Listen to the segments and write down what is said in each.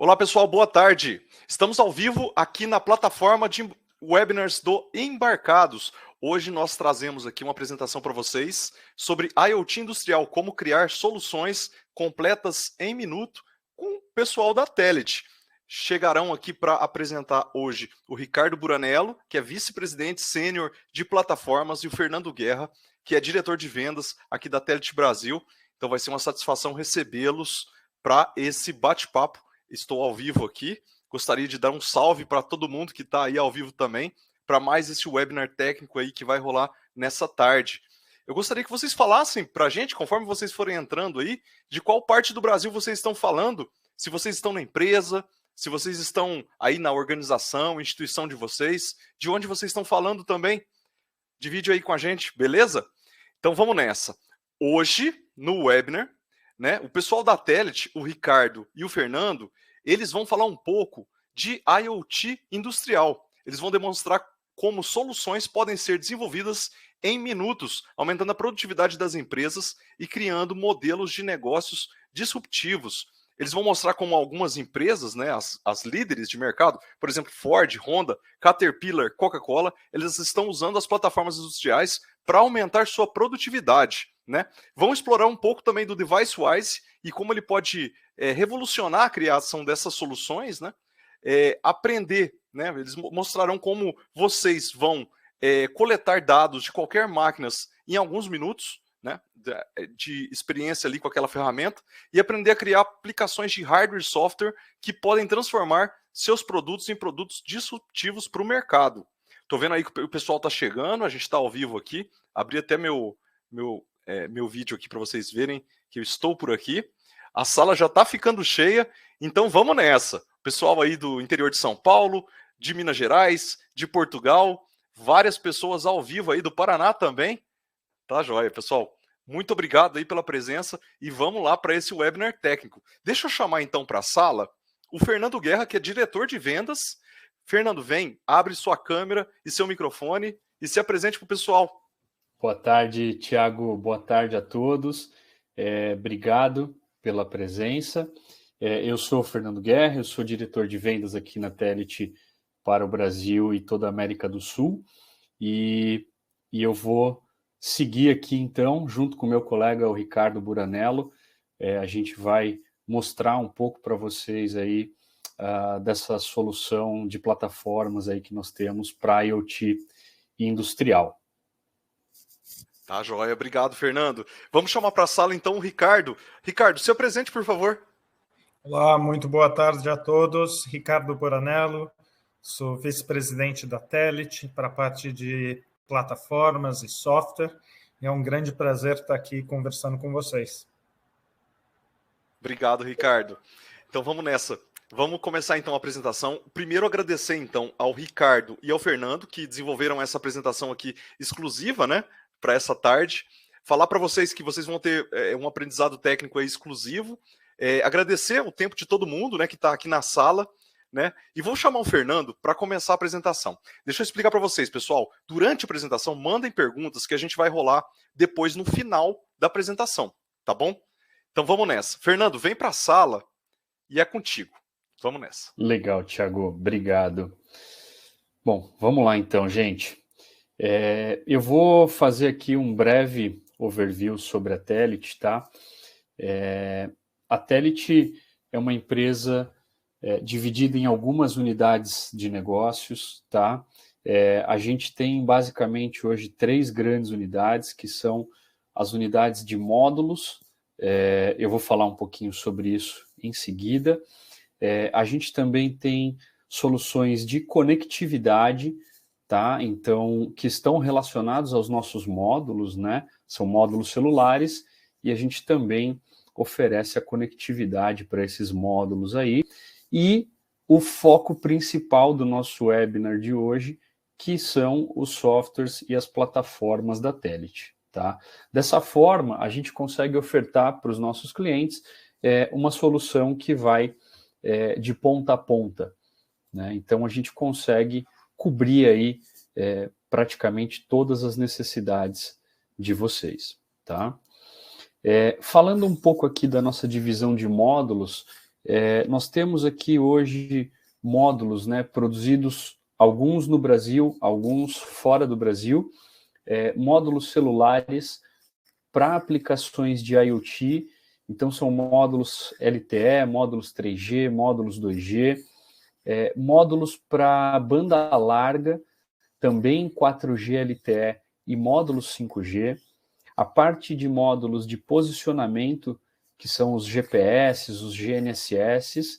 Olá, pessoal, boa tarde. Estamos ao vivo aqui na plataforma de webinars do Embarcados. Hoje nós trazemos aqui uma apresentação para vocês sobre IoT industrial, como criar soluções completas em minuto com o pessoal da Telit. Chegarão aqui para apresentar hoje o Ricardo Buranello, que é vice-presidente sênior de plataformas, e o Fernando Guerra, que é diretor de vendas aqui da Telit Brasil. Então vai ser uma satisfação recebê-los para esse bate-papo. Estou ao vivo aqui, gostaria de dar um salve para todo mundo que está aí ao vivo também, para mais esse webinar técnico aí que vai rolar nessa tarde. Eu gostaria que vocês falassem para a gente, conforme vocês forem entrando aí, de qual parte do Brasil vocês estão falando, se vocês estão na empresa, se vocês estão aí na organização, instituição de vocês, de onde vocês estão falando também. Divide aí com a gente, beleza? Então vamos nessa. Hoje, no webinar, né, o pessoal da Telit, o Ricardo e o Fernando, eles vão falar um pouco de IoT industrial. Eles vão demonstrar como soluções podem ser desenvolvidas em minutos, aumentando a produtividade das empresas e criando modelos de negócios disruptivos. Eles vão mostrar como algumas empresas, né, as líderes de mercado, por exemplo, Ford, Honda, Caterpillar, Coca-Cola, eles estão usando as plataformas industriais para aumentar sua produtividade, né? Vão explorar um pouco também do DeviceWise e como ele pode revolucionar a criação dessas soluções, né? Aprender, né? Eles mostrarão como vocês vão coletar dados de qualquer máquina em alguns minutos, né, de experiência ali com aquela ferramenta, e aprender a criar aplicações de hardware e software que podem transformar seus produtos em produtos disruptivos para o mercado. Estou vendo aí que o pessoal está chegando, a gente está ao vivo aqui, abri até meu vídeo aqui para vocês verem que eu estou por aqui. A sala já está ficando cheia, então vamos nessa. O pessoal aí do interior de São Paulo, de Minas Gerais, de Portugal, várias pessoas ao vivo aí do Paraná também. Tá joia, pessoal. Muito obrigado aí pela presença e vamos lá para esse webinar técnico. Deixa eu chamar então para a sala o Fernando Guerra, que é diretor de vendas. Fernando, vem, abre sua câmera e seu microfone e se apresente para o pessoal. Boa tarde, Thiago. Boa tarde a todos. Obrigado pela presença. Eu sou o Fernando Guerra, eu sou diretor de vendas aqui na Telit para o Brasil e toda a América do Sul. E eu vou seguir aqui, então, junto com o meu colega, o Ricardo Buranello. A gente vai mostrar um pouco para vocês aí dessa solução de plataformas aí que nós temos para IoT industrial. Tá, joia. Obrigado, Fernando. Vamos chamar para a sala, então, o Ricardo. Ricardo, seu presente, por favor. Olá, muito boa tarde a todos. Ricardo Buranello, sou vice-presidente da Telit para a parte de plataformas e software. É um grande prazer estar aqui conversando com vocês. Obrigado, Ricardo. Então, vamos nessa. Vamos começar, então, a apresentação. Primeiro, agradecer, então, ao Ricardo e ao Fernando, que desenvolveram essa apresentação aqui exclusiva, né, para essa tarde. Falar para vocês que vocês vão ter um aprendizado técnico aí exclusivo. Agradecer o tempo de todo mundo, né, que está aqui na sala, né? E vou chamar o Fernando para começar a apresentação. Deixa eu explicar para vocês, pessoal. Durante a apresentação, mandem perguntas que a gente vai rolar depois no final da apresentação, tá bom? Então vamos nessa. Fernando, vem para a sala e é contigo. Vamos nessa. Legal, Thiago. Obrigado. Bom, vamos lá então, gente. Eu vou fazer aqui um breve overview sobre a Telit, tá? A Telit é uma empresa dividida em algumas unidades de negócios, tá? A gente tem basicamente hoje 3 grandes unidades, que são as unidades de módulos. Eu vou falar um pouquinho sobre isso em seguida. A gente também tem soluções de conectividade, tá? Então, que estão relacionados aos nossos módulos, né? São módulos celulares e a gente também oferece a conectividade para esses módulos aí. E o foco principal do nosso webinar de hoje, que são os softwares e as plataformas da Telit, tá? Dessa forma, a gente consegue ofertar para os nossos clientes uma solução que vai de ponta a ponta, né? Então, a gente consegue cobrir aí praticamente todas as necessidades de vocês, tá? Falando um pouco aqui da nossa divisão de módulos, Nós temos aqui hoje módulos, né, produzidos, alguns no Brasil, alguns fora do Brasil, módulos celulares para aplicações de IoT. Então, são módulos LTE, módulos 3G, módulos 2G, módulos para banda larga, também 4G LTE e módulos 5G. A parte de módulos de posicionamento, que são os GPS, os GNSS,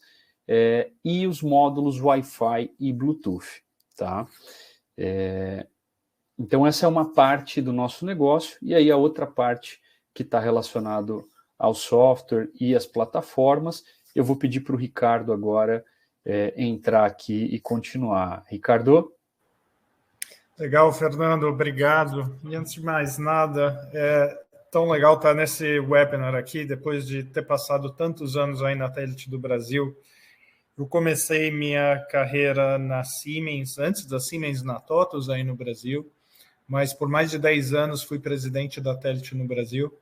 e os módulos Wi-Fi e Bluetooth. Tá? Então, essa é uma parte do nosso negócio, e aí a outra parte que está relacionado ao software e às plataformas, eu vou pedir para o Ricardo agora entrar aqui e continuar. Ricardo? Legal, Fernando, obrigado. E antes de mais nada, é tão legal estar nesse webinar aqui, depois de ter passado tantos anos aí na Telit do Brasil. Eu comecei minha carreira na Siemens, antes da Siemens, na TOTUS aí no Brasil, mas por mais de 10 anos fui presidente da Telit no Brasil.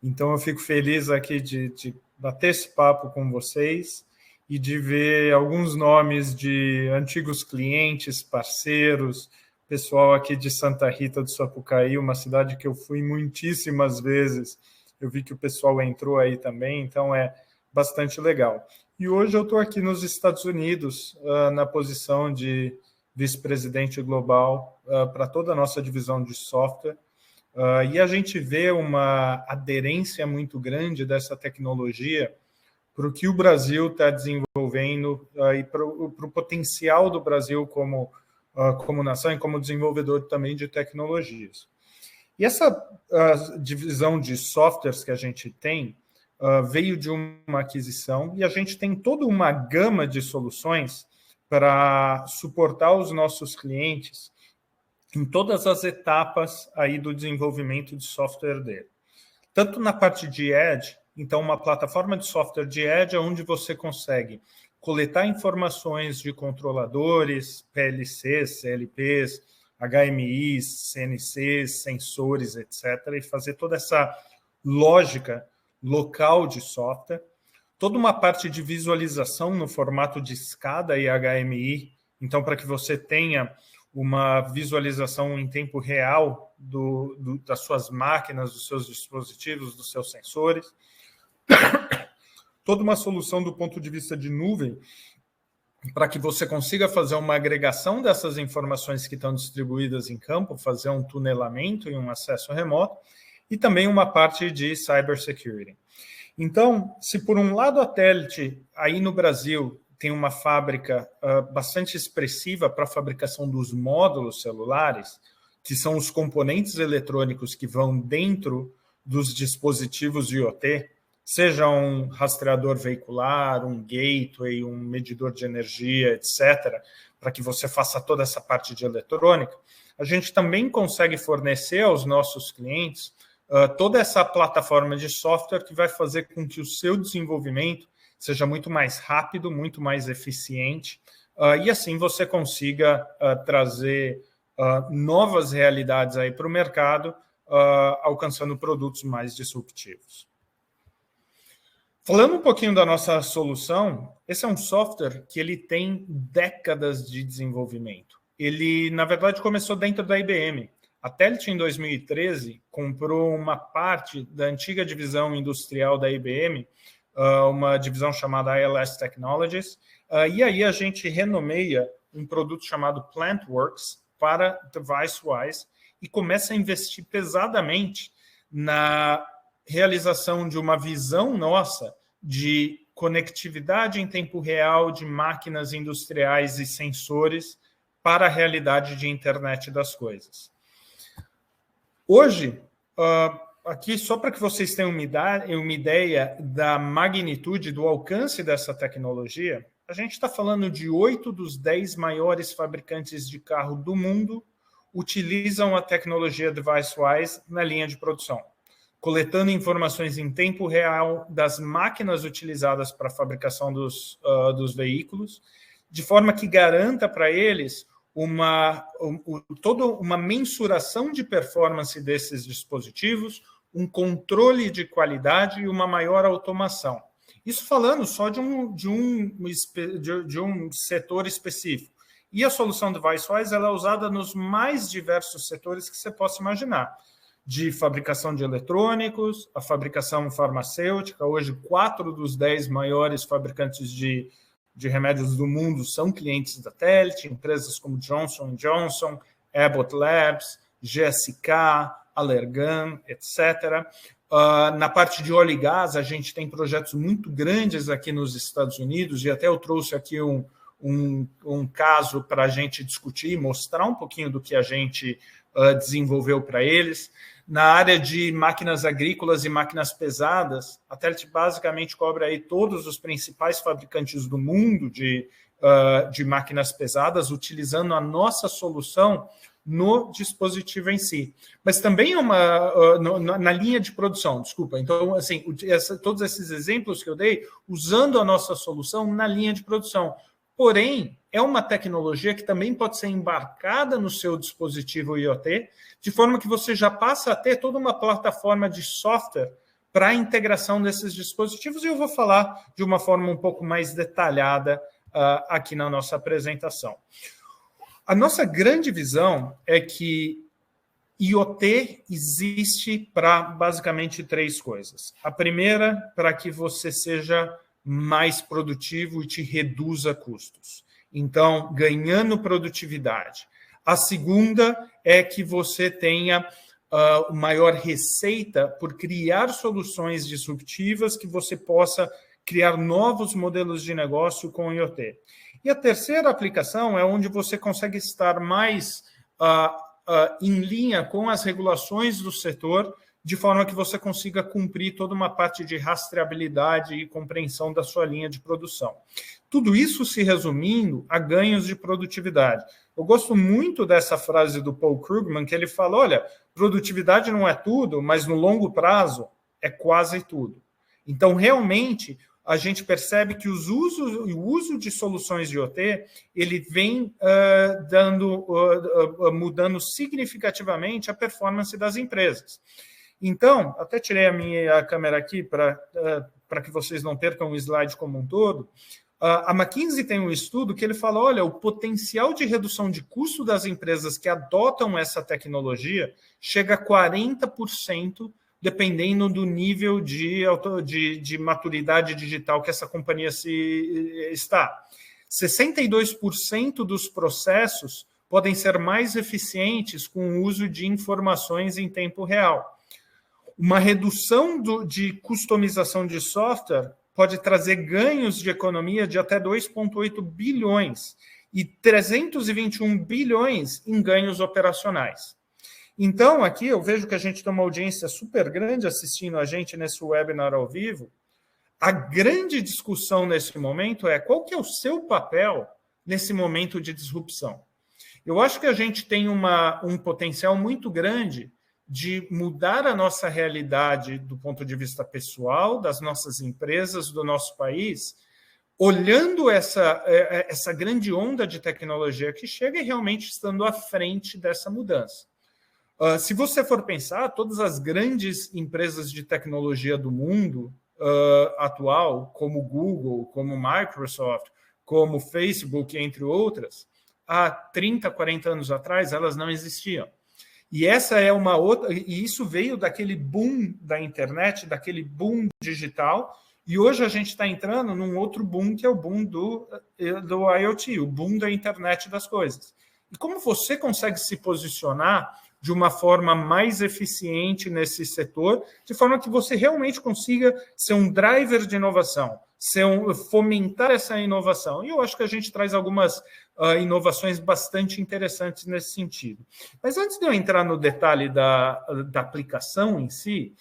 Então eu fico feliz aqui de bater esse papo com vocês e de ver alguns nomes de antigos clientes, parceiros, pessoal aqui de Santa Rita do Sapucaí, uma cidade que eu fui muitíssimas vezes. Eu vi que o pessoal entrou aí também, então é bastante legal. E hoje eu estou aqui nos Estados Unidos, na posição de vice-presidente global para toda a nossa divisão de software. E a gente vê uma aderência muito grande dessa tecnologia para o que o Brasil está desenvolvendo e para o potencial do Brasil como nação e como desenvolvedor também de tecnologias. E essa divisão de softwares que a gente tem veio de uma aquisição e a gente tem toda uma gama de soluções para suportar os nossos clientes em todas as etapas aí do desenvolvimento de software dele. Tanto na parte de Edge, então uma plataforma de software de Edge, onde você consegue coletar informações de controladores, PLCs, CLPs, HMIs, CNCs, sensores, etc., e fazer toda essa lógica local de software. Toda uma parte de visualização no formato de SCADA e HMI, então para que você tenha uma visualização em tempo real das suas máquinas, dos seus dispositivos, dos seus sensores. Toda uma solução do ponto de vista de nuvem, para que você consiga fazer uma agregação dessas informações que estão distribuídas em campo, fazer um tunelamento e um acesso remoto, e também uma parte de cybersecurity. Então, se por um lado a Telit, aí no Brasil, tem uma fábrica bastante expressiva para a fabricação dos módulos celulares, que são os componentes eletrônicos que vão dentro dos dispositivos de IoT, seja um rastreador veicular, um gateway, um medidor de energia, etc., para que você faça toda essa parte de eletrônica, a gente também consegue fornecer aos nossos clientes toda essa plataforma de software que vai fazer com que o seu desenvolvimento seja muito mais rápido, muito mais eficiente, e assim você consiga trazer novas realidades aí para o mercado, alcançando produtos mais disruptivos. Falando um pouquinho da nossa solução, esse é um software que ele tem décadas de desenvolvimento. Ele, na verdade, começou dentro da IBM. A Telit, em 2013, comprou uma parte da antiga divisão industrial da IBM, uma divisão chamada ILS Technologies, e aí a gente renomeia um produto chamado PlantWorks para DeviceWise e começa a investir pesadamente na realização de uma visão nossa de conectividade em tempo real de máquinas industriais e sensores para a realidade de internet das coisas. Hoje, aqui, só para que vocês tenham uma ideia da magnitude, do alcance dessa tecnologia, a gente está falando de 8 dos 10 maiores fabricantes de carro do mundo utilizam a tecnologia DeviceWise na linha de produção, coletando informações em tempo real das máquinas utilizadas para a fabricação dos veículos, de forma que garanta para eles toda uma mensuração de performance desses dispositivos, um controle de qualidade e uma maior automação. Isso falando só de um setor específico. E a solução DeviceWise ela é usada nos mais diversos setores que você possa imaginar. De fabricação de eletrônicos, a fabricação farmacêutica. Hoje, 4 dos 10 maiores fabricantes de remédios do mundo são clientes da Telit, empresas como Johnson & Johnson, Abbott Labs, GSK, Allergan, etc. Na parte de óleo e gás, a gente tem projetos muito grandes aqui nos Estados Unidos, e até eu trouxe aqui um caso para a gente discutir e mostrar um pouquinho do que a gente desenvolveu para eles. Na área de máquinas agrícolas e máquinas pesadas, a Telit basicamente cobre aí todos os principais fabricantes do mundo de máquinas pesadas, utilizando a nossa solução no dispositivo em si. Mas também na linha de produção, desculpa. Então, assim, todos esses exemplos que eu dei, usando a nossa solução na linha de produção. Porém, é uma tecnologia que também pode ser embarcada no seu dispositivo IoT, de forma que você já passa a ter toda uma plataforma de software para a integração desses dispositivos, e eu vou falar de uma forma um pouco mais detalhada aqui na nossa apresentação. A nossa grande visão é que IoT existe para basicamente 3 coisas. A primeira, para que você seja mais produtivo e te reduza custos. Então, ganhando produtividade. A segunda é que você tenha maior receita por criar soluções disruptivas que você possa criar novos modelos de negócio com o IoT. E a terceira aplicação é onde você consegue estar mais em linha com as regulações do setor, de forma que você consiga cumprir toda uma parte de rastreabilidade e compreensão da sua linha de produção. Tudo isso se resumindo a ganhos de produtividade. Eu gosto muito dessa frase do Paul Krugman, que ele fala, olha, produtividade não é tudo, mas no longo prazo é quase tudo. Então, realmente, a gente percebe que o uso de soluções de IoT, ele vem mudando significativamente a performance das empresas. Então, até tirei a minha câmera aqui para que vocês não percam o slide como um todo. A McKinsey tem um estudo que ele fala, olha, o potencial de redução de custo das empresas que adotam essa tecnologia chega a 40%, dependendo do nível de maturidade digital que essa companhia está. 62% dos processos podem ser mais eficientes com o uso de informações em tempo real. Uma redução de customização de software pode trazer ganhos de economia de até 2,8 bilhões e 321 bilhões em ganhos operacionais. Então, aqui eu vejo que a gente tem uma audiência super grande assistindo a gente nesse webinar ao vivo. A grande discussão nesse momento é qual que é o seu papel nesse momento de disrupção. Eu acho que a gente tem um potencial muito grande de mudar a nossa realidade do ponto de vista pessoal, das nossas empresas, do nosso país, olhando essa grande onda de tecnologia que chega e realmente estando à frente dessa mudança. Se você for pensar, todas as grandes empresas de tecnologia do mundo atual, como Google, como Microsoft, como Facebook, entre outras, há 30, 40 anos atrás, elas não existiam. E essa é uma outra, e isso veio daquele boom da internet, daquele boom digital, e hoje a gente está entrando num outro boom, que é o boom do IoT, o boom da internet das coisas. E como você consegue se posicionar de uma forma mais eficiente nesse setor, de forma que você realmente consiga ser um driver de inovação, fomentar essa inovação. E eu acho que a gente traz algumas inovações bastante interessantes nesse sentido. Mas antes de eu entrar no detalhe da aplicação em si,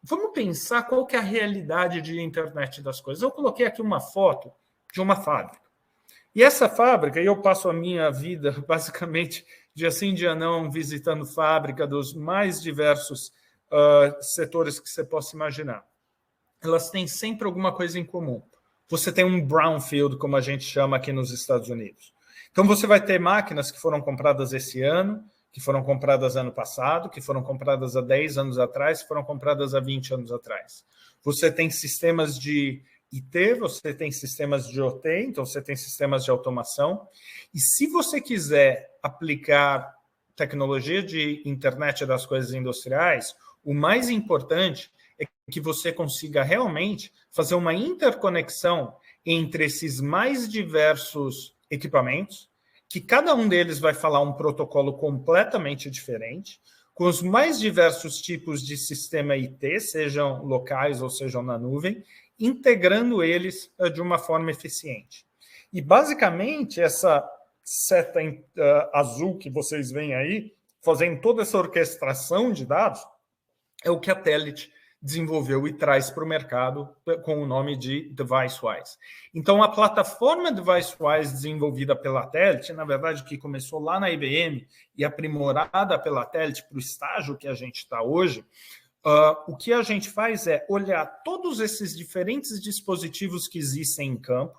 vamos pensar qual que é a realidade de internet das coisas. Eu coloquei aqui uma foto de uma fábrica. E essa fábrica, eu passo a minha vida, basicamente, dia sim, dia não, visitando fábrica dos mais diversos setores que você possa imaginar. Elas têm sempre alguma coisa em comum. Você tem um brownfield, como a gente chama aqui nos Estados Unidos. Então, você vai ter máquinas que foram compradas esse ano, que foram compradas ano passado, que foram compradas há 10 anos atrás, que foram compradas há 20 anos atrás. Você tem sistemas de IT, você tem sistemas de OT, então você tem sistemas de automação. E se você quiser aplicar tecnologia de internet das coisas industriais, o mais importante é que você consiga realmente fazer uma interconexão entre esses mais diversos equipamentos, que cada um deles vai falar um protocolo completamente diferente, com os mais diversos tipos de sistema IT, sejam locais ou sejam na nuvem, integrando eles de uma forma eficiente. E, basicamente, essa seta azul que vocês veem aí, fazendo toda essa orquestração de dados, é o que a Telit desenvolveu e traz para o mercado com o nome de DeviceWise. Então, a plataforma DeviceWise desenvolvida pela Telit, na verdade, que começou lá na IBM e aprimorada pela Telit para o estágio que a gente está hoje, o que a gente faz é olhar todos esses diferentes dispositivos que existem em campo,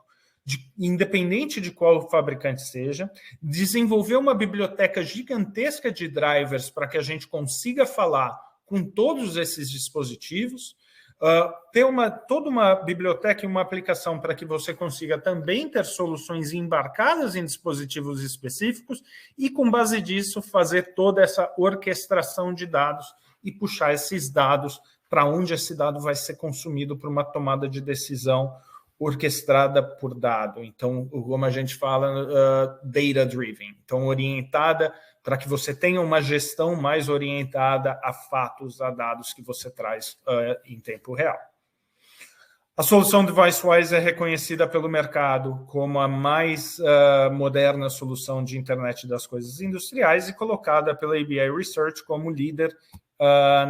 independente de qual fabricante seja, desenvolver uma biblioteca gigantesca de drivers para que a gente consiga falar com todos esses dispositivos, ter toda uma biblioteca e uma aplicação para que você consiga também ter soluções embarcadas em dispositivos específicos e, com base disso, fazer toda essa orquestração de dados e puxar esses dados para onde esse dado vai ser consumido para uma tomada de decisão orquestrada por dado. Então, como a gente fala, data-driven. Então, orientada para que você tenha uma gestão mais orientada a fatos, a dados que você traz em tempo real. A solução DeviceWise é reconhecida pelo mercado como a mais moderna solução de internet das coisas industriais e colocada pela ABI Research como líder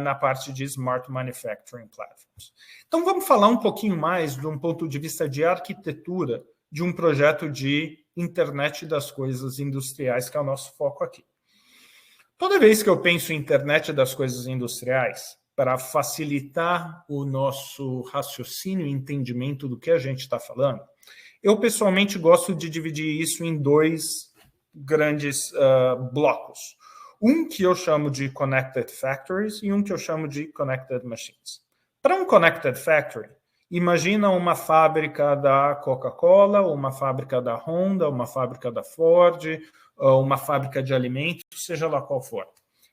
na parte de Smart Manufacturing Platforms. Então, vamos falar um pouquinho mais de um ponto de vista de arquitetura de um projeto de internet das coisas industriais, que é o nosso foco aqui. Toda vez que eu penso em internet das coisas industriais, para facilitar o nosso raciocínio e entendimento do que a gente está falando, eu pessoalmente gosto de dividir isso em dois grandes blocos. Um que eu chamo de Connected Factories e um que eu chamo de Connected Machines. Para um Connected Factory, imagina uma fábrica da Coca-Cola, uma fábrica da Honda, uma fábrica da Ford, uma fábrica de alimentos, seja lá qual for.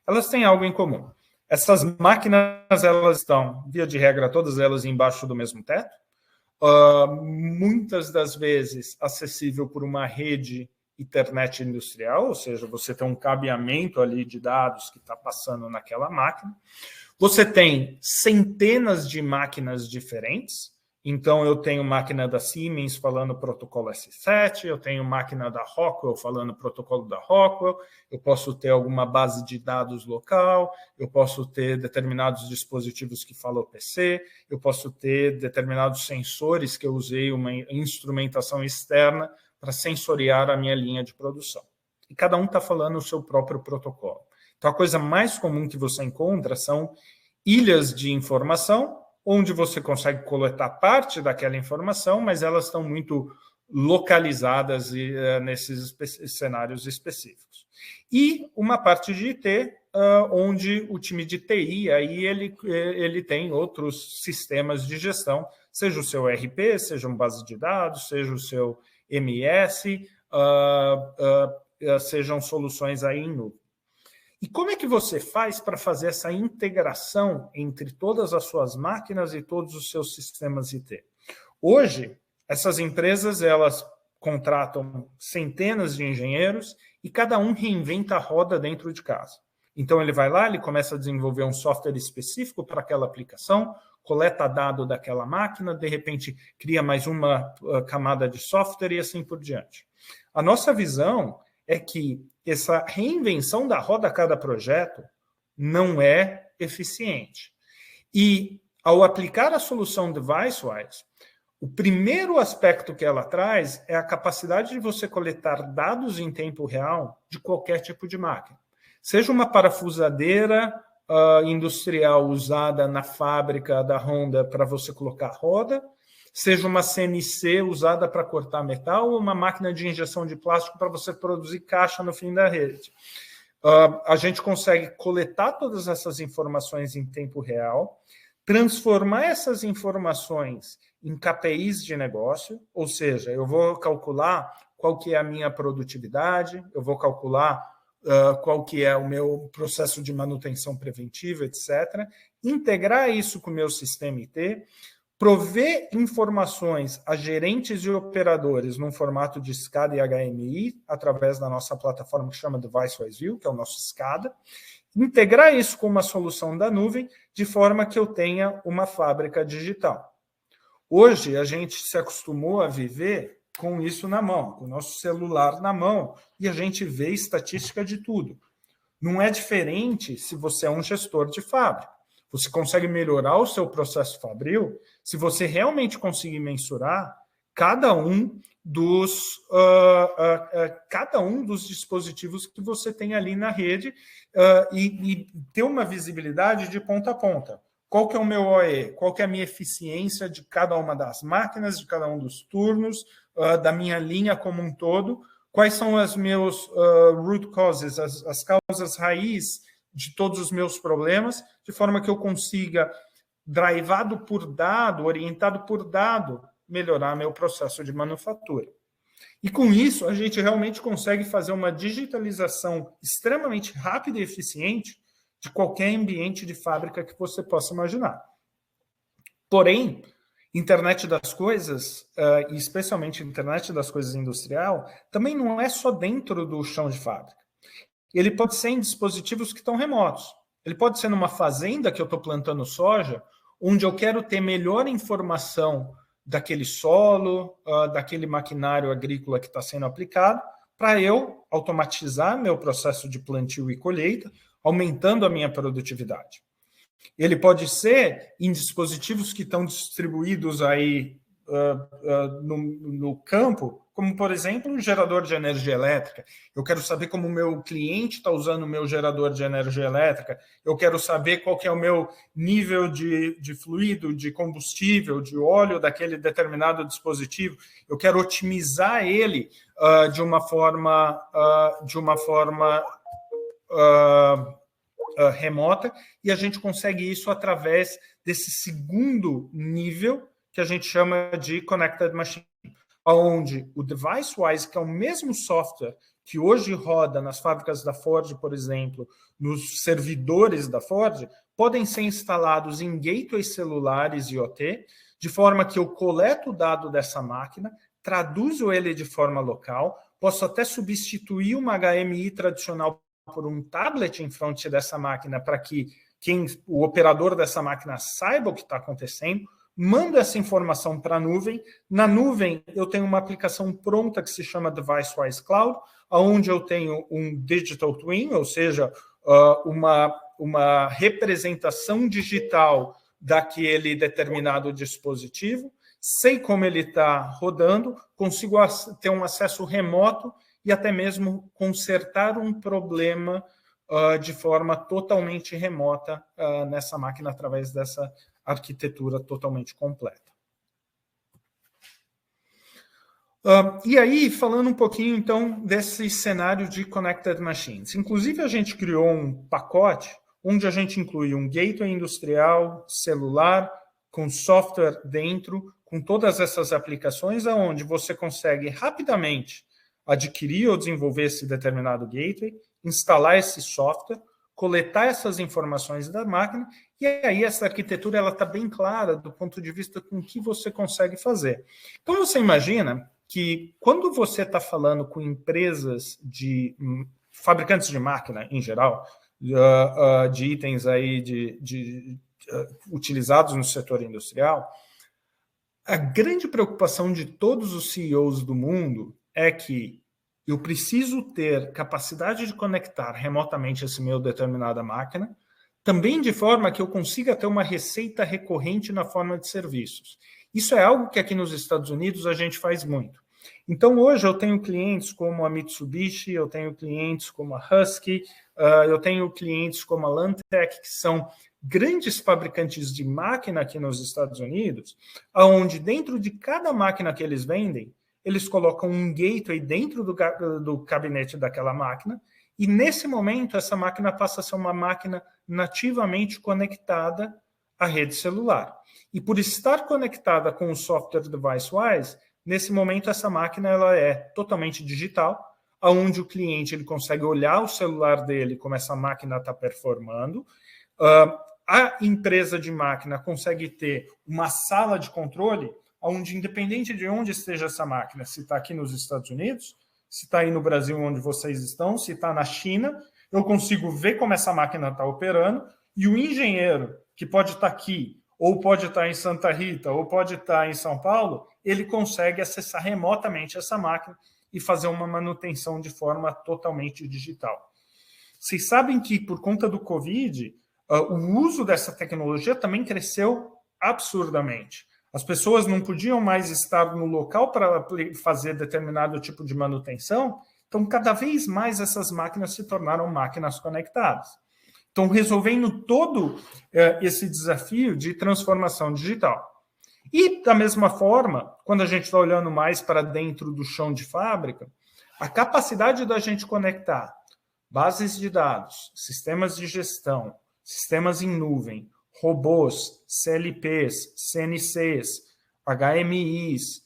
Elas têm algo em comum. Essas máquinas, elas estão, via de regra, todas elas embaixo do mesmo teto, muitas das vezes acessível por uma rede internet industrial, ou seja, você tem um cabeamento ali de dados que está passando naquela máquina. Você tem centenas de máquinas diferentes. Então, eu tenho máquina da Siemens falando protocolo S7, eu tenho máquina da Rockwell falando protocolo da Rockwell, eu posso ter alguma base de dados local, eu posso ter determinados dispositivos que falam PC, eu posso ter determinados sensores que eu usei uma instrumentação externa para sensoriar a minha linha de produção. E cada um está falando o seu próprio protocolo. Então, a coisa mais comum que você encontra são ilhas de informação, onde você consegue coletar parte daquela informação, mas elas estão muito localizadas nesses cenários específicos. E uma parte de IT, onde o time de TI aí ele tem outros sistemas de gestão, seja o seu ERP, seja uma base de dados, seja o seu MS, sejam soluções aí em nuvem. E como é que você faz para fazer essa integração entre todas as suas máquinas e todos os seus sistemas IT? Hoje, essas empresas elas contratam centenas de engenheiros e cada um reinventa a roda dentro de casa. Então, ele vai lá, ele começa a desenvolver um software específico para aquela aplicação, coleta dado daquela máquina, de repente cria mais uma camada de software e assim por diante. A nossa visão é que essa reinvenção da roda a cada projeto não é eficiente. E, ao aplicar a solução DeviceWise, o primeiro aspecto que ela traz é a capacidade de você coletar dados em tempo real de qualquer tipo de máquina. Seja uma parafusadeira industrial usada na fábrica da Honda para você colocar roda, seja uma CNC usada para cortar metal ou uma máquina de injeção de plástico para você produzir caixa no fim da rede. A gente consegue coletar todas essas informações em tempo real, transformar essas informações em KPIs de negócio, ou seja, eu vou calcular qual que é a minha produtividade, eu vou calcular qual que é o meu processo de manutenção preventiva, etc. Integrar isso com o meu sistema IT, prover informações a gerentes e operadores num formato de SCADA e HMI, através da nossa plataforma que chama DeviceWise View, que é o nosso SCADA, integrar isso com uma solução da nuvem, de forma que eu tenha uma fábrica digital. Hoje, a gente se acostumou a viver com isso na mão, com o nosso celular na mão, e a gente vê estatística de tudo. Não é diferente se você é um gestor de fábrica. Você consegue melhorar o seu processo fabril se você realmente conseguir mensurar cada um dos dispositivos que você tem ali na rede e ter uma visibilidade de ponta a ponta. Qual que é o meu OE? Qual que é a minha eficiência de cada uma das máquinas, de cada um dos turnos, da minha linha como um todo? Quais são os meus root causes, as causas raiz de todos os meus problemas, de forma que eu consiga, drivado por dado, orientado por dado, melhorar meu processo de manufatura. E com isso, a gente realmente consegue fazer uma digitalização extremamente rápida e eficiente de qualquer ambiente de fábrica que você possa imaginar. Porém, internet das coisas, e especialmente internet das coisas industrial, também não é só dentro do chão de fábrica. Ele pode ser em dispositivos que estão remotos. Ele pode ser numa fazenda que eu estou plantando soja, onde eu quero ter melhor informação daquele solo, daquele maquinário agrícola que está sendo aplicado, para eu automatizar meu processo de plantio e colheita, aumentando a minha produtividade. Ele pode ser em dispositivos que estão distribuídos aí no campo, como, por exemplo, um gerador de energia elétrica. Eu quero saber como o meu cliente está usando o meu gerador de energia elétrica. Eu quero saber qual que é o meu nível de fluido, de combustível, de óleo daquele determinado dispositivo. Eu quero otimizar ele de uma forma remota, e a gente consegue isso através desse segundo nível que a gente chama de Connected Machine, onde o DeviceWise, que é o mesmo software que hoje roda nas fábricas da Ford, por exemplo, nos servidores da Ford, podem ser instalados em gateways celulares IoT, de forma que eu coleto o dado dessa máquina, traduzo ele de forma local, posso até substituir uma HMI tradicional por um tablet em frente dessa máquina para que o operador dessa máquina saiba o que está acontecendo, mando essa informação para a nuvem. Na nuvem, eu tenho uma aplicação pronta que se chama DeviceWise Cloud, onde eu tenho um Digital Twin, ou seja, uma representação digital daquele determinado dispositivo, sei como ele está rodando, consigo ter um acesso remoto e até mesmo consertar um problema de forma totalmente remota nessa máquina através dessa arquitetura totalmente completa. E aí, falando um pouquinho, então, desse cenário de Connected Machines. Inclusive, a gente criou um pacote onde a gente inclui um gateway industrial, celular, com software dentro, com todas essas aplicações, onde você consegue rapidamente adquirir ou desenvolver esse determinado gateway, instalar esse software, coletar essas informações da máquina, e aí essa arquitetura ela está bem clara do ponto de vista com o que você consegue fazer. Então você imagina que quando você está falando com empresas de fabricantes de máquina em geral, de itens aí utilizados no setor industrial, a grande preocupação de todos os CEOs do mundo é que eu preciso ter capacidade de conectar remotamente esse meu determinada máquina, também de forma que eu consiga ter uma receita recorrente na forma de serviços. Isso é algo que aqui nos Estados Unidos a gente faz muito. Então, hoje eu tenho clientes como a Mitsubishi, eu tenho clientes como a Husky, eu tenho clientes como a Lantec, que são grandes fabricantes de máquina aqui nos Estados Unidos, onde dentro de cada máquina que eles vendem, eles colocam um gateway dentro do gabinete daquela máquina, E, nesse momento, essa máquina passa a ser uma máquina nativamente conectada à rede celular. E, por estar conectada com o software DeviceWise, nesse momento, essa máquina ela é totalmente digital, onde o cliente ele consegue olhar o celular dele, como essa máquina está performando. A empresa de máquina consegue ter uma sala de controle, onde, independente de onde esteja essa máquina, se está aqui nos Estados Unidos, se está aí no Brasil, onde vocês estão, se está na China, eu consigo ver como essa máquina está operando, e o engenheiro, que pode estar aqui, ou pode estar em Santa Rita, ou pode estar em São Paulo, ele consegue acessar remotamente essa máquina e fazer uma manutenção de forma totalmente digital. Vocês sabem que, por conta do Covid, o uso dessa tecnologia também cresceu absurdamente. As pessoas não podiam mais estar no local para fazer determinado tipo de manutenção, então cada vez mais essas máquinas se tornaram máquinas conectadas. Então, resolvendo todo esse desafio de transformação digital. E, da mesma forma, quando a gente está olhando mais para dentro do chão de fábrica, a capacidade da gente conectar bases de dados, sistemas de gestão, sistemas em nuvem, robôs, CLPs, CNCs, HMIs,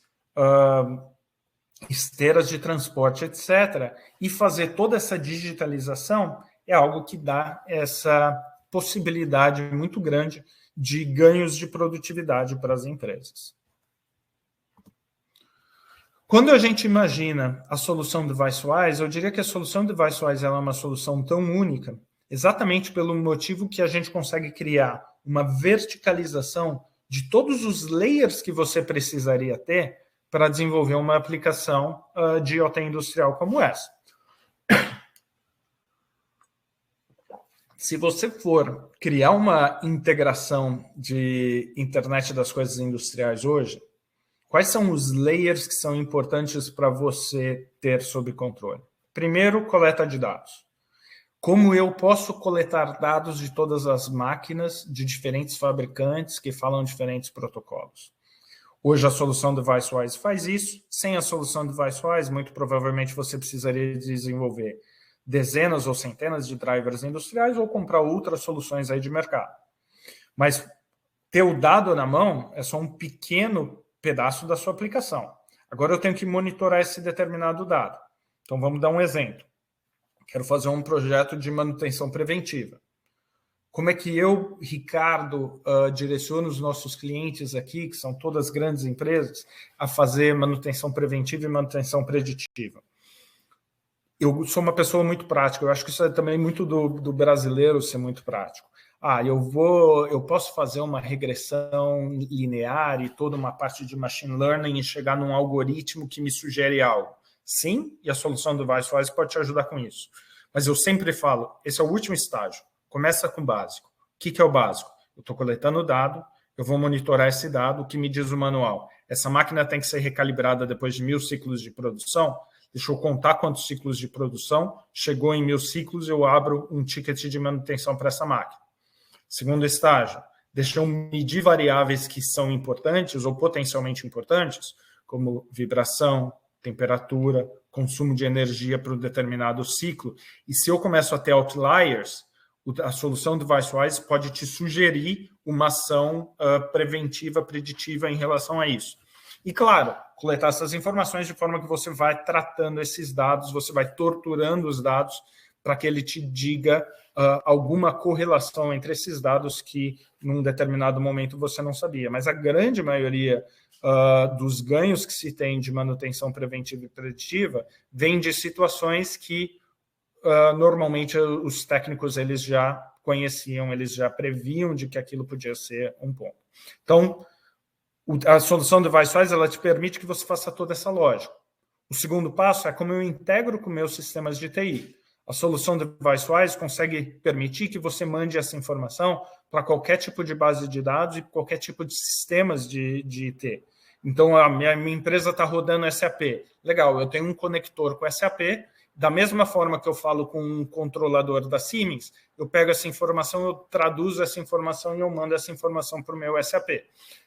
esteiras de transporte, etc., e fazer toda essa digitalização é algo que dá essa possibilidade muito grande de ganhos de produtividade para as empresas. Quando a gente imagina a solução DeviceWise, eu diria que a solução DeviceWise ela é uma solução tão única, exatamente pelo motivo que a gente consegue criar uma verticalização de todos os layers que você precisaria ter para desenvolver uma aplicação de IoT industrial como essa. Se você for criar uma integração de internet das coisas industriais hoje, quais são os layers que são importantes para você ter sob controle? Primeiro, coleta de dados. Como eu posso coletar dados de todas as máquinas de diferentes fabricantes que falam diferentes protocolos? Hoje a solução DeviceWise faz isso. Sem a solução DeviceWise, muito provavelmente você precisaria desenvolver dezenas ou centenas de drivers industriais ou comprar outras soluções aí de mercado. Mas ter o dado na mão é só um pequeno pedaço da sua aplicação. Agora eu tenho que monitorar esse determinado dado. Então vamos dar um exemplo. Quero fazer um projeto de manutenção preventiva. Como é que eu, Ricardo, direciono os nossos clientes aqui, que são todas grandes empresas, a fazer manutenção preventiva e manutenção preditiva? Eu sou uma pessoa muito prática, eu acho que isso é também muito do brasileiro ser muito prático. Eu posso fazer uma regressão linear e toda uma parte de machine learning e chegar num algoritmo que me sugere algo. Sim, e a solução do DeviceWise pode te ajudar com isso. Mas eu sempre falo, esse é o último estágio. Começa com o básico. O que é o básico? Eu estou coletando dado, eu vou monitorar esse dado, o que me diz o manual. Essa máquina tem que ser recalibrada depois de 1000 ciclos de produção. Deixa eu contar quantos ciclos de produção. Chegou em 1000 ciclos, eu abro um ticket de manutenção para essa máquina. Segundo estágio, deixa eu medir variáveis que são importantes ou potencialmente importantes, como vibração, temperatura, consumo de energia para um determinado ciclo. E se eu começo a ter outliers, a solução DeviceWise pode te sugerir uma ação preventiva, preditiva em relação a isso. E, claro, coletar essas informações de forma que você vai tratando esses dados, você vai torturando os dados para que ele te diga alguma correlação entre esses dados que, num determinado momento, você não sabia. Mas a grande maioria dos ganhos que se tem de manutenção preventiva e preditiva vem de situações que, normalmente, os técnicos eles já conheciam, eles já previam de que aquilo podia ser um ponto. Então, a solução DeviceWise ela te permite que você faça toda essa lógica. O segundo passo é como eu integro com meus sistemas de TI. A solução DeviceWise consegue permitir que você mande essa informação para qualquer tipo de base de dados e qualquer tipo de sistemas de IT. Então, a minha empresa está rodando SAP. Legal, eu tenho um conector com SAP. Da mesma forma que eu falo com um controlador da Siemens, eu pego essa informação, eu traduzo essa informação e eu mando essa informação para o meu SAP.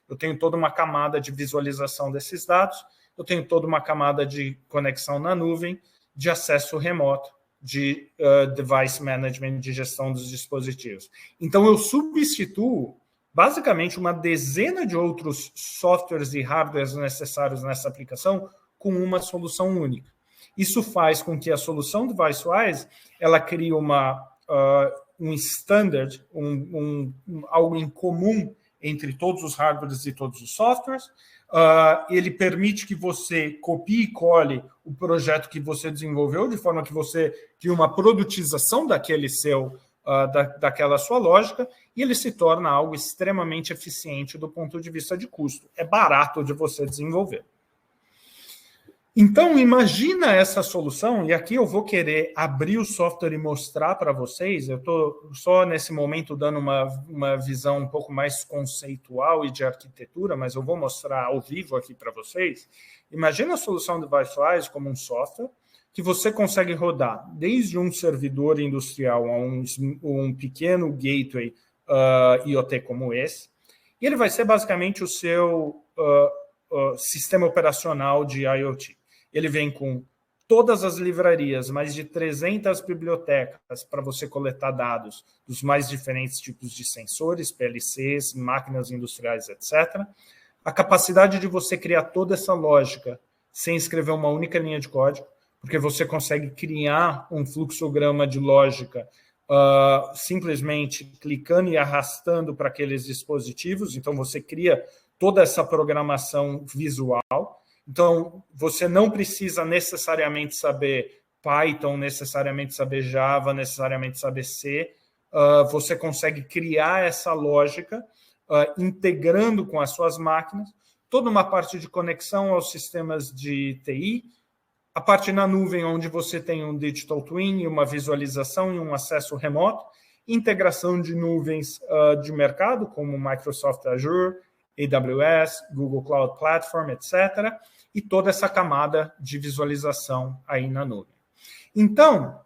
Eu tenho toda uma camada de visualização desses dados, eu tenho toda uma camada de conexão na nuvem, de acesso remoto de device management, de gestão dos dispositivos. Então, eu substituo basicamente uma dezena de outros softwares e hardwares necessários nessa aplicação com uma solução única. Isso faz com que a solução DeviceWise ela crie um standard, algo em comum entre todos os hardwares e todos os softwares. Ele permite que você copie e cole o projeto que você desenvolveu, de forma que você crie uma produtização daquela sua lógica, e ele se torna algo extremamente eficiente do ponto de vista de custo. É barato de você desenvolver. Então, imagina essa solução, e aqui eu vou querer abrir o software e mostrar para vocês. Eu estou só nesse momento dando uma visão um pouco mais conceitual e de arquitetura, mas eu vou mostrar ao vivo aqui para vocês. Imagina a solução DeviceWise como um software que você consegue rodar desde um servidor industrial a um pequeno gateway IoT como esse, e ele vai ser basicamente o seu sistema operacional de IoT. Ele vem com todas as livrarias, mais de 300 bibliotecas para você coletar dados dos mais diferentes tipos de sensores, PLCs, máquinas industriais, etc. A capacidade de você criar toda essa lógica sem escrever uma única linha de código, porque você consegue criar um fluxograma de lógica simplesmente clicando e arrastando para aqueles dispositivos. Então, você cria toda essa programação visual. Então, você não precisa necessariamente saber Python, necessariamente saber Java, necessariamente saber C. Você consegue criar essa lógica integrando com as suas máquinas toda uma parte de conexão aos sistemas de TI, a parte na nuvem, onde você tem um digital twin, uma visualização e um acesso remoto, integração de nuvens de mercado, como Microsoft Azure, AWS, Google Cloud Platform, etc., e toda essa camada de visualização aí na nuvem. Então,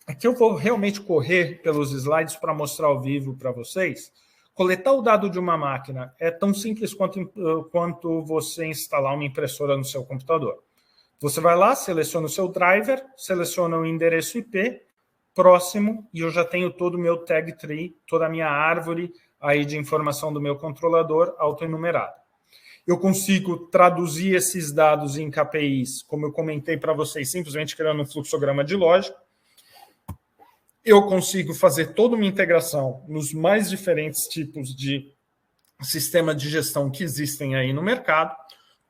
aqui eu vou realmente correr pelos slides para mostrar ao vivo para vocês. Coletar o dado de uma máquina é tão simples quanto você instalar uma impressora no seu computador. Você vai lá, seleciona o seu driver, seleciona o endereço IP, próximo, e eu já tenho todo o meu tag tree, toda a minha árvore aí de informação do meu controlador autoenumerada. Eu consigo traduzir esses dados em KPIs, como eu comentei para vocês, simplesmente criando um fluxograma de lógica. Eu consigo fazer toda uma integração nos mais diferentes tipos de sistema de gestão que existem aí no mercado,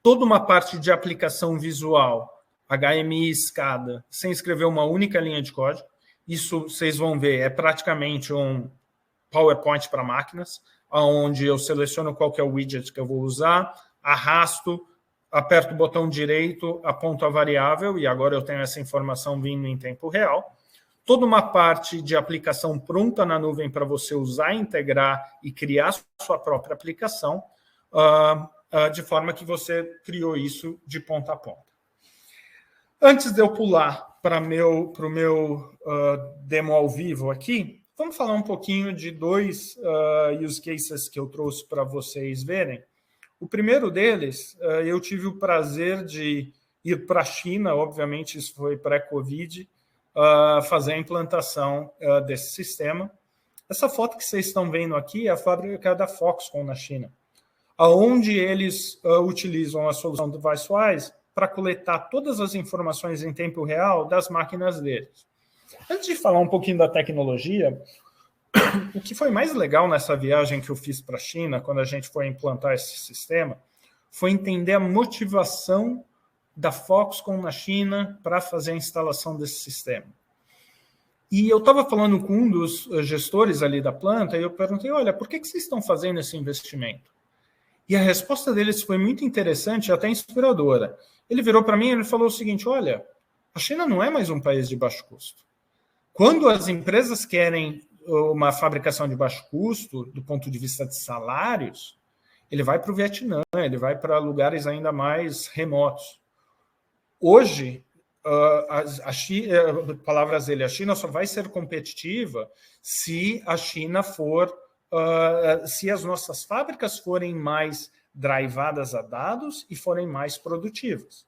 toda uma parte de aplicação visual, HMI, SCADA, sem escrever uma única linha de código. Isso, vocês vão ver, é praticamente um PowerPoint para máquinas, onde eu seleciono qual que é o widget que eu vou usar, arrasto, aperto o botão direito, aponto a variável, e agora eu tenho essa informação vindo em tempo real. Toda uma parte de aplicação pronta na nuvem para você usar, integrar e criar sua própria aplicação, de forma que você criou isso de ponta a ponta. Antes de eu pular para o meu demo ao vivo aqui, vamos falar um pouquinho de dois use cases que eu trouxe para vocês verem. O primeiro deles, eu tive o prazer de ir para a China, obviamente isso foi pré-Covid, fazer a implantação desse sistema. Essa foto que vocês estão vendo aqui é a fábrica da Foxconn na China, onde eles utilizam a solução do DeviceWise para coletar todas as informações em tempo real das máquinas deles. Antes de falar um pouquinho da tecnologia, o que foi mais legal nessa viagem que eu fiz para a China, quando a gente foi implantar esse sistema, foi entender a motivação da Foxconn na China para fazer a instalação desse sistema. E eu estava falando com um dos gestores ali da planta e eu perguntei, olha, por que vocês estão fazendo esse investimento? E a resposta deles foi muito interessante e até inspiradora. Ele virou para mim e ele falou o seguinte, olha, a China não é mais um país de baixo custo. Quando as empresas querem uma fabricação de baixo custo, do ponto de vista de salários, ele vai para o Vietnã, ele vai para lugares ainda mais remotos. Hoje, a China, palavras dele, a China só vai ser competitiva se a China for, se as nossas fábricas forem mais drivadas a dados e forem mais produtivas.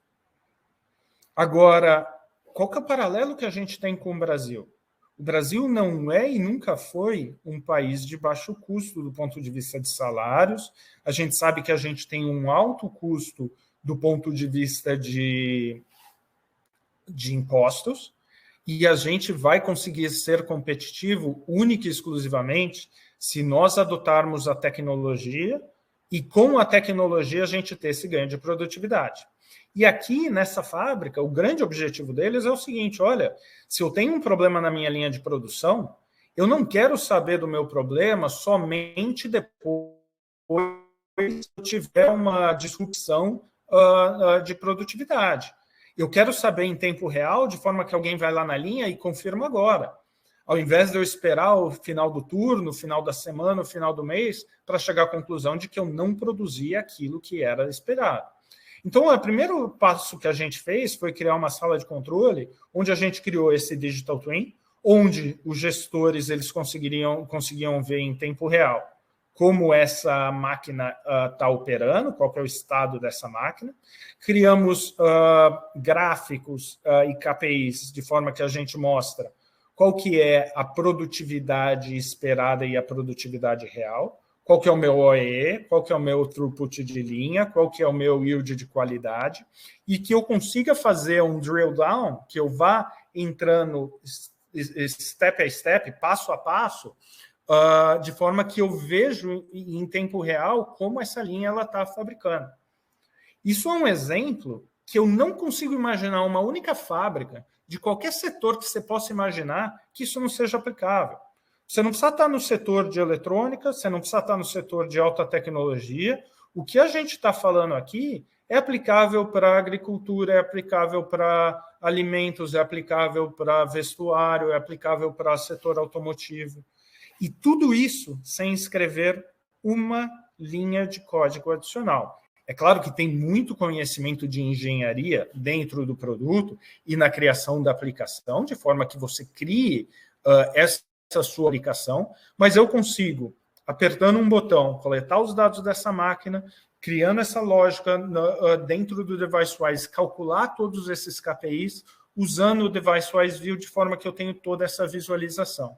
Agora, qual que é o paralelo que a gente tem com o Brasil? O Brasil não é e nunca foi um país de baixo custo do ponto de vista de salários. A gente sabe que a gente tem um alto custo do ponto de vista de impostos, e a gente vai conseguir ser competitivo única e exclusivamente se nós adotarmos a tecnologia e com a tecnologia a gente ter esse ganho de produtividade. E aqui, nessa fábrica, o grande objetivo deles é o seguinte, olha, se eu tenho um problema na minha linha de produção, eu não quero saber do meu problema somente depois que eu tiver uma disrupção de produtividade. Eu quero saber em tempo real, de forma que alguém vai lá na linha e confirma agora. Ao invés de eu esperar o final do turno, o final da semana, o final do mês, para chegar à conclusão de que eu não produzia aquilo que era esperado. Então, o primeiro passo que a gente fez foi criar uma sala de controle, onde a gente criou esse Digital Twin, onde os gestores eles conseguiam ver em tempo real como essa máquina está operando, qual que é o estado dessa máquina. Criamos gráficos e KPIs, de forma que a gente mostra qual que é a produtividade esperada e a produtividade real, qual que é o meu OEE, qual que é o meu throughput de linha, qual que é o meu yield de qualidade, e que eu consiga fazer um drill down, que eu vá entrando step a step, passo a passo, de forma que eu vejo em tempo real como essa linha está fabricando. Isso é um exemplo que eu não consigo imaginar uma única fábrica de qualquer setor que você possa imaginar que isso não seja aplicável. Você não precisa estar no setor de eletrônica, você não precisa estar no setor de alta tecnologia. O que a gente está falando aqui é aplicável para agricultura, é aplicável para alimentos, é aplicável para vestuário, é aplicável para setor automotivo. E tudo isso sem escrever uma linha de código adicional. É claro que tem muito conhecimento de engenharia dentro do produto e na criação da aplicação, de forma que você crie essa sua aplicação, mas eu consigo, apertando um botão, coletar os dados dessa máquina, criando essa lógica dentro do DeviceWise, calcular todos esses KPIs, usando o DeviceWise View de forma que eu tenho toda essa visualização.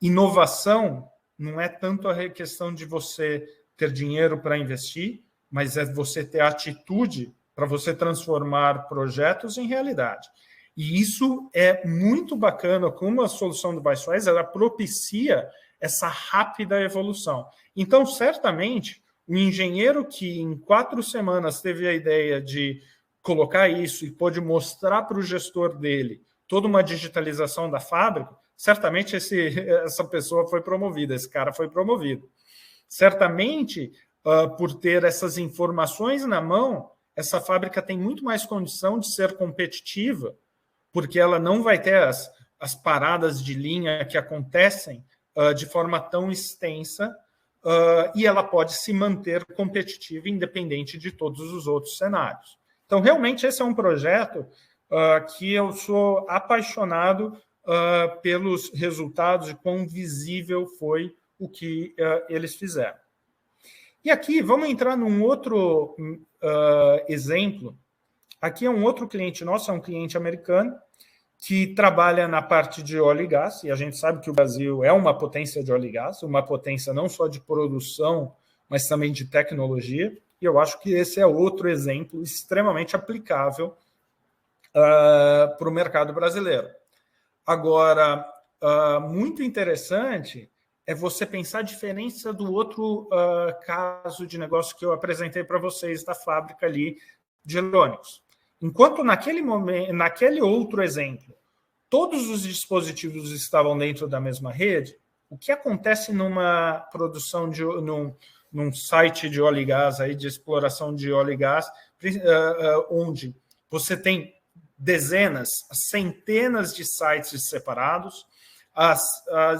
Inovação não é tanto a questão de você ter dinheiro para investir, mas é você ter atitude para você transformar projetos em realidade. E isso é muito bacana, como a solução do DeviceWise, ela propicia essa rápida evolução. Então, certamente, o engenheiro que em 4 semanas teve a ideia de colocar isso e pôde mostrar para o gestor dele toda uma digitalização da fábrica, certamente essa pessoa foi promovida, esse cara foi promovido. Certamente, por ter essas informações na mão, essa fábrica tem muito mais condição de ser competitiva, porque ela não vai ter as paradas de linha que acontecem de forma tão extensa, e ela pode se manter competitiva independente de todos os outros cenários. Então, realmente, esse é um projeto que eu sou apaixonado pelos resultados e quão visível foi o que eles fizeram. E aqui, vamos entrar num outro exemplo. Aqui é um outro cliente nosso, é um cliente americano, que trabalha na parte de óleo e gás, e a gente sabe que o Brasil é uma potência de óleo e gás, uma potência não só de produção, mas também de tecnologia, e eu acho que esse é outro exemplo extremamente aplicável para o mercado brasileiro. Agora, muito interessante é você pensar a diferença do outro caso de negócio que eu apresentei para vocês da fábrica ali de eletrônicos. Enquanto naquele outro exemplo, todos os dispositivos estavam dentro da mesma rede, o que acontece numa produção num site de óleo e gás, aí, de exploração de óleo e gás, onde você tem dezenas, centenas de sites separados, as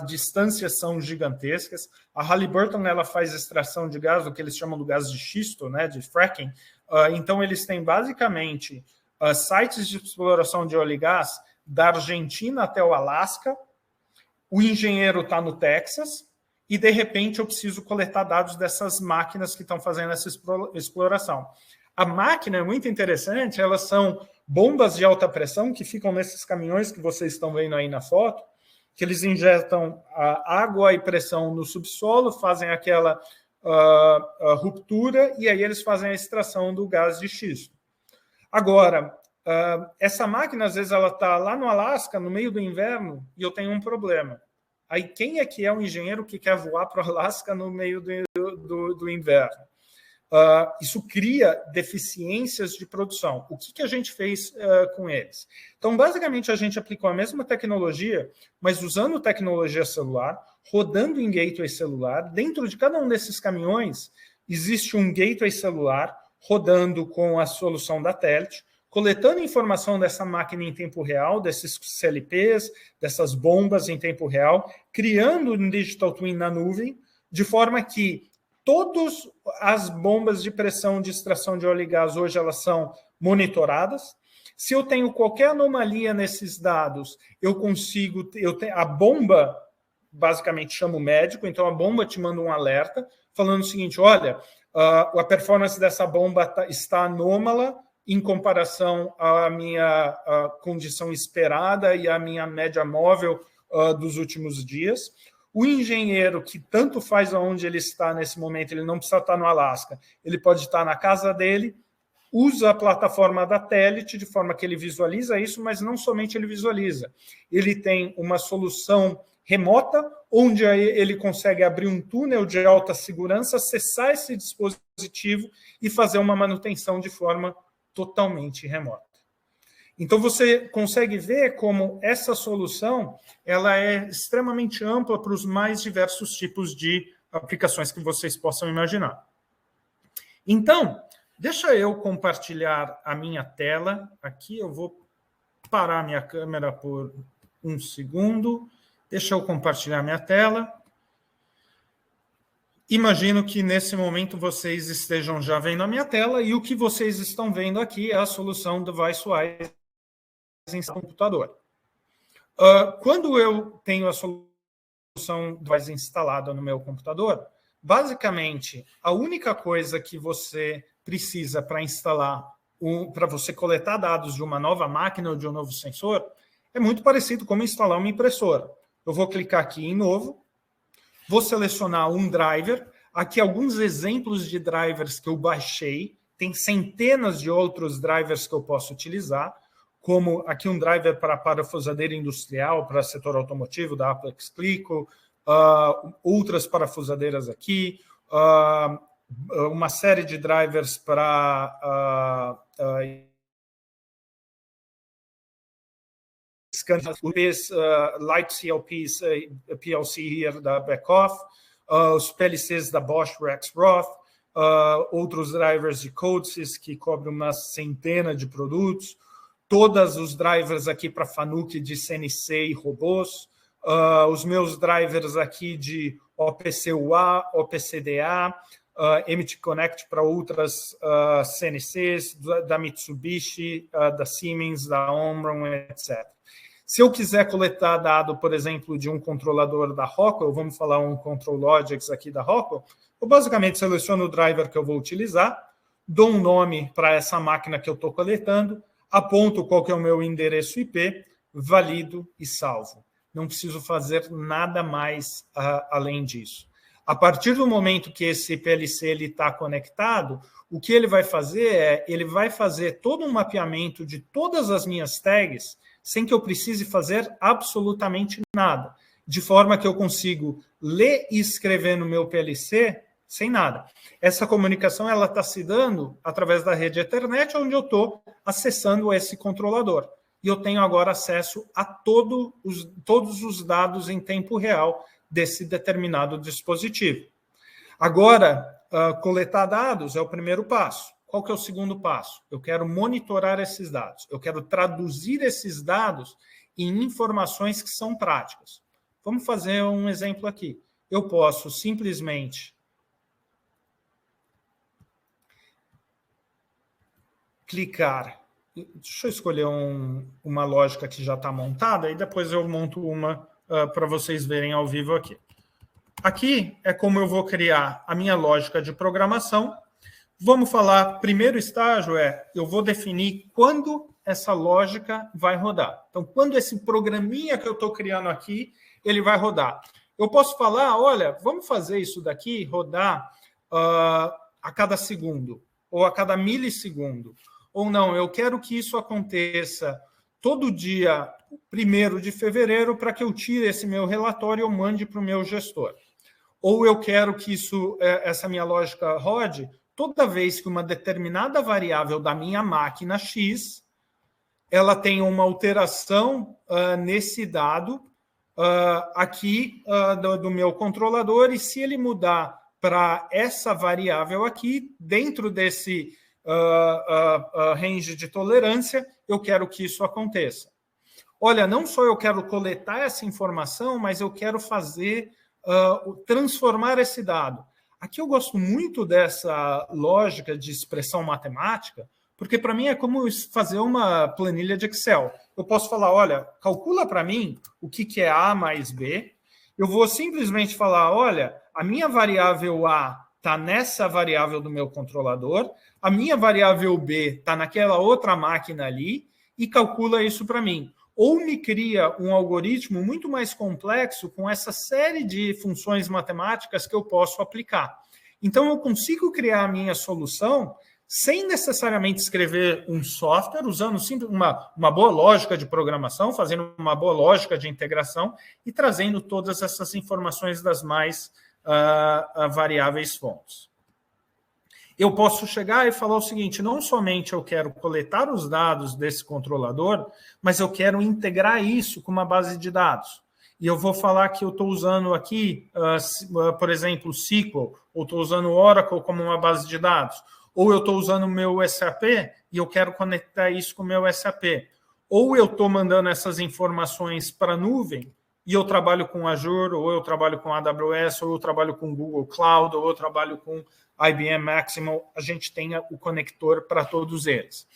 distâncias são gigantescas. A Halliburton ela faz extração de gás, o que eles chamam do gás de xisto, né, de fracking. Então, eles têm basicamente sites de exploração de óleo e gás da Argentina até o Alasca. O engenheiro está no Texas e, de repente, eu preciso coletar dados dessas máquinas que estão fazendo essa exploração. A máquina é muito interessante, elas são bombas de alta pressão que ficam nesses caminhões que vocês estão vendo aí na foto, que eles injetam água e pressão no subsolo, fazem aquela ruptura e aí eles fazem a extração do gás de xisto. Agora, essa máquina, às vezes, ela está lá no Alasca, no meio do inverno, e eu tenho um problema. Aí, quem é que é o engenheiro que quer voar para o Alasca no meio do inverno? Isso cria deficiências de produção. O que a gente fez com eles? Então, basicamente, a gente aplicou a mesma tecnologia, mas usando tecnologia celular, rodando em gateway celular. Dentro de cada um desses caminhões, existe um gateway celular rodando com a solução da Telit, coletando informação dessa máquina em tempo real, desses CLPs, dessas bombas em tempo real, criando um digital twin na nuvem, de forma que todas as bombas de pressão de extração de óleo e gás hoje elas são monitoradas. Se eu tenho qualquer anomalia nesses dados, a bomba basicamente chama o médico, então a bomba te manda um alerta falando o seguinte: olha, a performance dessa bomba está anômala em comparação à minha condição esperada e à minha média móvel dos últimos dias. O engenheiro, que tanto faz aonde ele está nesse momento, ele não precisa estar no Alasca, ele pode estar na casa dele, usa a plataforma da Telit de forma que ele visualiza isso, mas não somente ele visualiza. Ele tem uma solução remota, onde ele consegue abrir um túnel de alta segurança, acessar esse dispositivo e fazer uma manutenção de forma totalmente remota. Então, você consegue ver como essa solução ela é extremamente ampla para os mais diversos tipos de aplicações que vocês possam imaginar. Então, deixa eu compartilhar a minha tela. Aqui eu vou parar a minha câmera por um segundo. Deixa eu compartilhar minha tela. Imagino que nesse momento vocês estejam já vendo a minha tela e o que vocês estão vendo aqui é a solução DeviceWise em computador. Quando eu tenho a solução DeviceWise instalada no meu computador, basicamente, a única coisa que você precisa para instalar, para você coletar dados de uma nova máquina ou de um novo sensor, é muito parecido como instalar uma impressora. Eu vou clicar aqui em novo, vou selecionar um driver. Aqui alguns exemplos de drivers que eu baixei. Tem centenas de outros drivers que eu posso utilizar, como aqui um driver para parafusadeira industrial, para setor automotivo, da Apex Clico, outras parafusadeiras aqui, uma série de drivers para Light CLPs, PLC here da Beckhoff, os PLCs da Bosch Rexroth, outros drivers de Codesys que cobrem uma centena de produtos, todos os drivers aqui para Fanuc de CNC e robôs, os meus drivers aqui de OPC-UA, OPC-DA, MT Connect para outras CNCs, da Mitsubishi, da Siemens, da Omron, etc. Se eu quiser coletar dado, por exemplo, de um controlador da Rockwell, vamos falar um ControlLogix aqui da Rockwell, eu basicamente seleciono o driver que eu vou utilizar, dou um nome para essa máquina que eu estou coletando, aponto qual que é o meu endereço IP, valido e salvo. Não preciso fazer nada mais além disso. A partir do momento que esse PLC está conectado, o que ele vai fazer ele vai fazer todo um mapeamento de todas as minhas tags, sem que eu precise fazer absolutamente nada, de forma que eu consigo ler e escrever no meu PLC sem nada. Essa comunicação ela está se dando através da rede Ethernet, onde eu estou acessando esse controlador. E eu tenho agora acesso a todos os dados em tempo real desse determinado dispositivo. Agora, coletar dados é o primeiro passo. Qual que é o segundo passo? Eu quero monitorar esses dados. Eu quero traduzir esses dados em informações que são práticas. Vamos fazer um exemplo aqui. Eu posso simplesmente clicar. Deixa eu escolher uma lógica que já está montada e depois eu monto uma para vocês verem ao vivo aqui. Aqui é como eu vou criar a minha lógica de programação. Vamos falar, primeiro estágio eu vou definir quando essa lógica vai rodar. Então, quando esse programinha que eu estou criando aqui, ele vai rodar. Eu posso falar, olha, vamos fazer isso daqui rodar a cada segundo, ou a cada milissegundo. Ou não, eu quero que isso aconteça todo dia 1º de fevereiro para que eu tire esse meu relatório e eu mande para o meu gestor. Ou eu quero que essa minha lógica rode toda vez que uma determinada variável da minha máquina X ela tem uma alteração nesse dado aqui do meu controlador, e se ele mudar para essa variável aqui, dentro desse range de tolerância, eu quero que isso aconteça. Olha, não só eu quero coletar essa informação, mas eu quero transformar esse dado. Aqui eu gosto muito dessa lógica de expressão matemática, porque para mim é como fazer uma planilha de Excel. Eu posso falar, olha, calcula para mim o que é A mais B. Eu vou simplesmente falar, olha, a minha variável A está nessa variável do meu controlador, a minha variável B está naquela outra máquina ali, e calcula isso para mim. Ou me cria um algoritmo muito mais complexo com essa série de funções matemáticas que eu posso aplicar. Então, eu consigo criar a minha solução sem necessariamente escrever um software, usando simples uma boa lógica de programação, fazendo uma boa lógica de integração e trazendo todas essas informações das mais variáveis fontes. Eu posso chegar e falar o seguinte, não somente eu quero coletar os dados desse controlador, mas eu quero integrar isso com uma base de dados. E eu vou falar que eu estou usando aqui, por exemplo, SQL, ou estou usando Oracle como uma base de dados, ou eu estou usando o meu SAP e eu quero conectar isso com o meu SAP. Ou eu estou mandando essas informações para a nuvem e eu trabalho com Azure, ou eu trabalho com AWS, ou eu trabalho com Google Cloud, ou eu trabalho com IBM Maximal. A gente tem o conector para todos eles.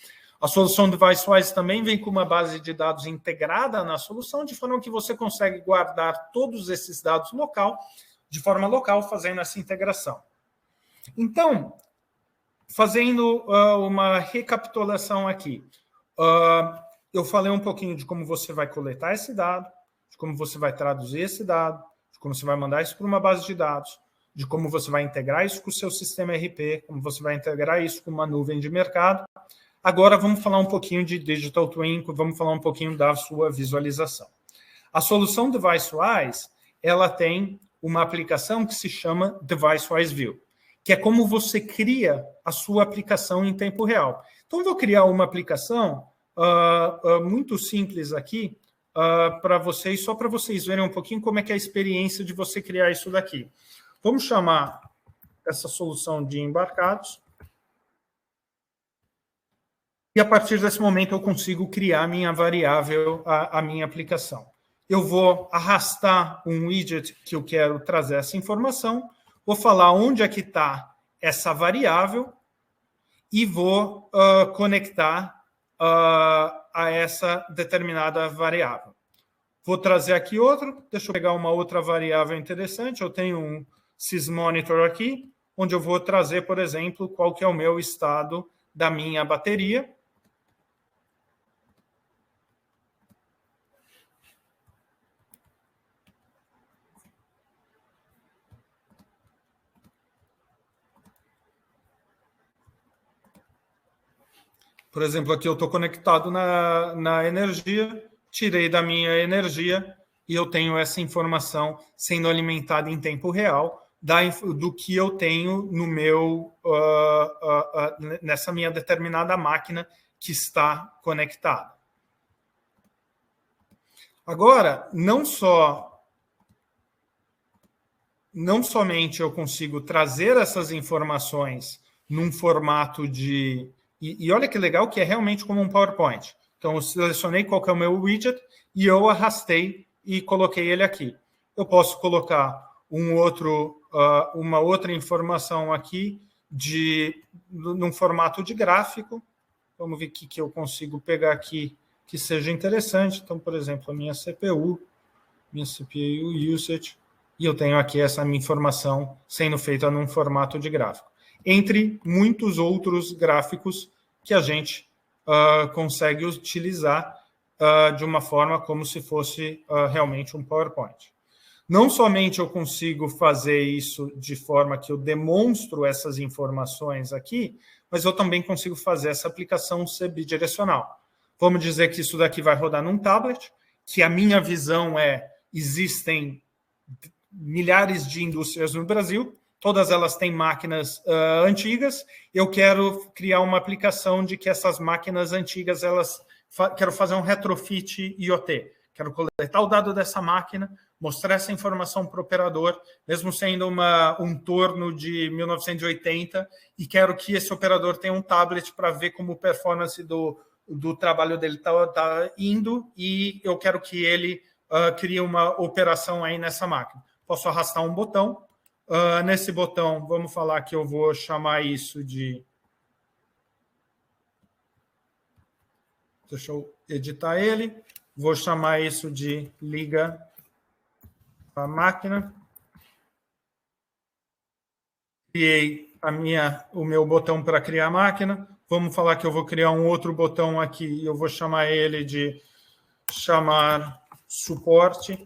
A solução DeviceWise também vem com uma base de dados integrada na solução, de forma que você consegue guardar todos esses dados de forma local, fazendo essa integração. Então, fazendo uma recapitulação aqui, eu falei um pouquinho de como você vai coletar esse dado, de como você vai traduzir esse dado, de como você vai mandar isso para uma base de dados, de como você vai integrar isso com o seu sistema ERP, como você vai integrar isso com uma nuvem de mercado. Agora vamos falar um pouquinho de Digital Twin, vamos falar um pouquinho da sua visualização. A solução DeviceWise, ela tem uma aplicação que se chama DeviceWise View, que é como você cria a sua aplicação em tempo real. Então, eu vou criar uma aplicação muito simples aqui para vocês, só para vocês verem um pouquinho como é que é a experiência de você criar isso daqui. Vamos chamar essa solução de embarcados. E, a partir desse momento, eu consigo criar a minha variável, a minha aplicação. Eu vou arrastar um widget que eu quero trazer essa informação, vou falar onde é que está essa variável e vou conectar a essa determinada variável. Vou trazer aqui outro, deixa eu pegar uma outra variável interessante, eu tenho um sysmonitor aqui, onde eu vou trazer, por exemplo, qual que é o meu estado da minha bateria. Por exemplo, aqui eu estou conectado na energia, tirei da minha energia e eu tenho essa informação sendo alimentada em tempo real do que eu tenho no meu nessa minha determinada máquina que está conectada. Agora, não somente eu consigo trazer essas informações num formato de... E olha que legal que é realmente como um PowerPoint. Então, eu selecionei qual que é o meu widget e eu arrastei e coloquei ele aqui. Eu posso colocar uma outra informação aqui num formato de gráfico. Vamos ver o que eu consigo pegar aqui que seja interessante. Então, por exemplo, a minha CPU usage, e eu tenho aqui essa minha informação sendo feita num formato de gráfico. entre muitos outros gráficos que a gente consegue utilizar de uma forma como se fosse realmente um PowerPoint. Não somente eu consigo fazer isso de forma que eu demonstro essas informações aqui, mas eu também consigo fazer essa aplicação ser bidirecional. Vamos dizer que isso daqui vai rodar num tablet, que a minha visão existem milhares de indústrias no Brasil, todas elas têm máquinas antigas, eu quero criar uma aplicação de que essas máquinas antigas, quero fazer um retrofit IoT, quero coletar o dado dessa máquina, mostrar essa informação para o operador, mesmo sendo um torno de 1980, e quero que esse operador tenha um tablet para ver como a performance do trabalho dele está indo, e eu quero que ele crie uma operação aí nessa máquina. Posso arrastar um botão. Nesse botão, vamos falar que eu vou chamar isso de... Deixa eu editar ele. Vou chamar isso de liga a máquina. Criei o meu botão para criar a máquina. Vamos falar que eu vou criar um outro botão aqui e eu vou chamar ele de chamar suporte.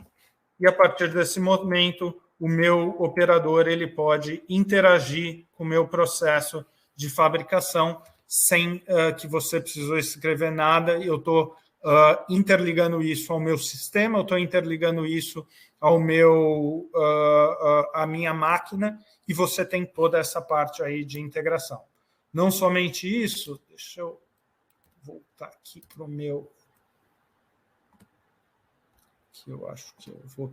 E a partir desse momento, o meu operador ele pode interagir com o meu processo de fabricação sem que você precisou escrever nada. Eu estou interligando isso ao meu sistema, eu estou interligando isso ao a minha máquina, e você tem toda essa parte aí de integração. Não somente isso, deixa eu voltar aqui para o meu... que eu acho que eu vou...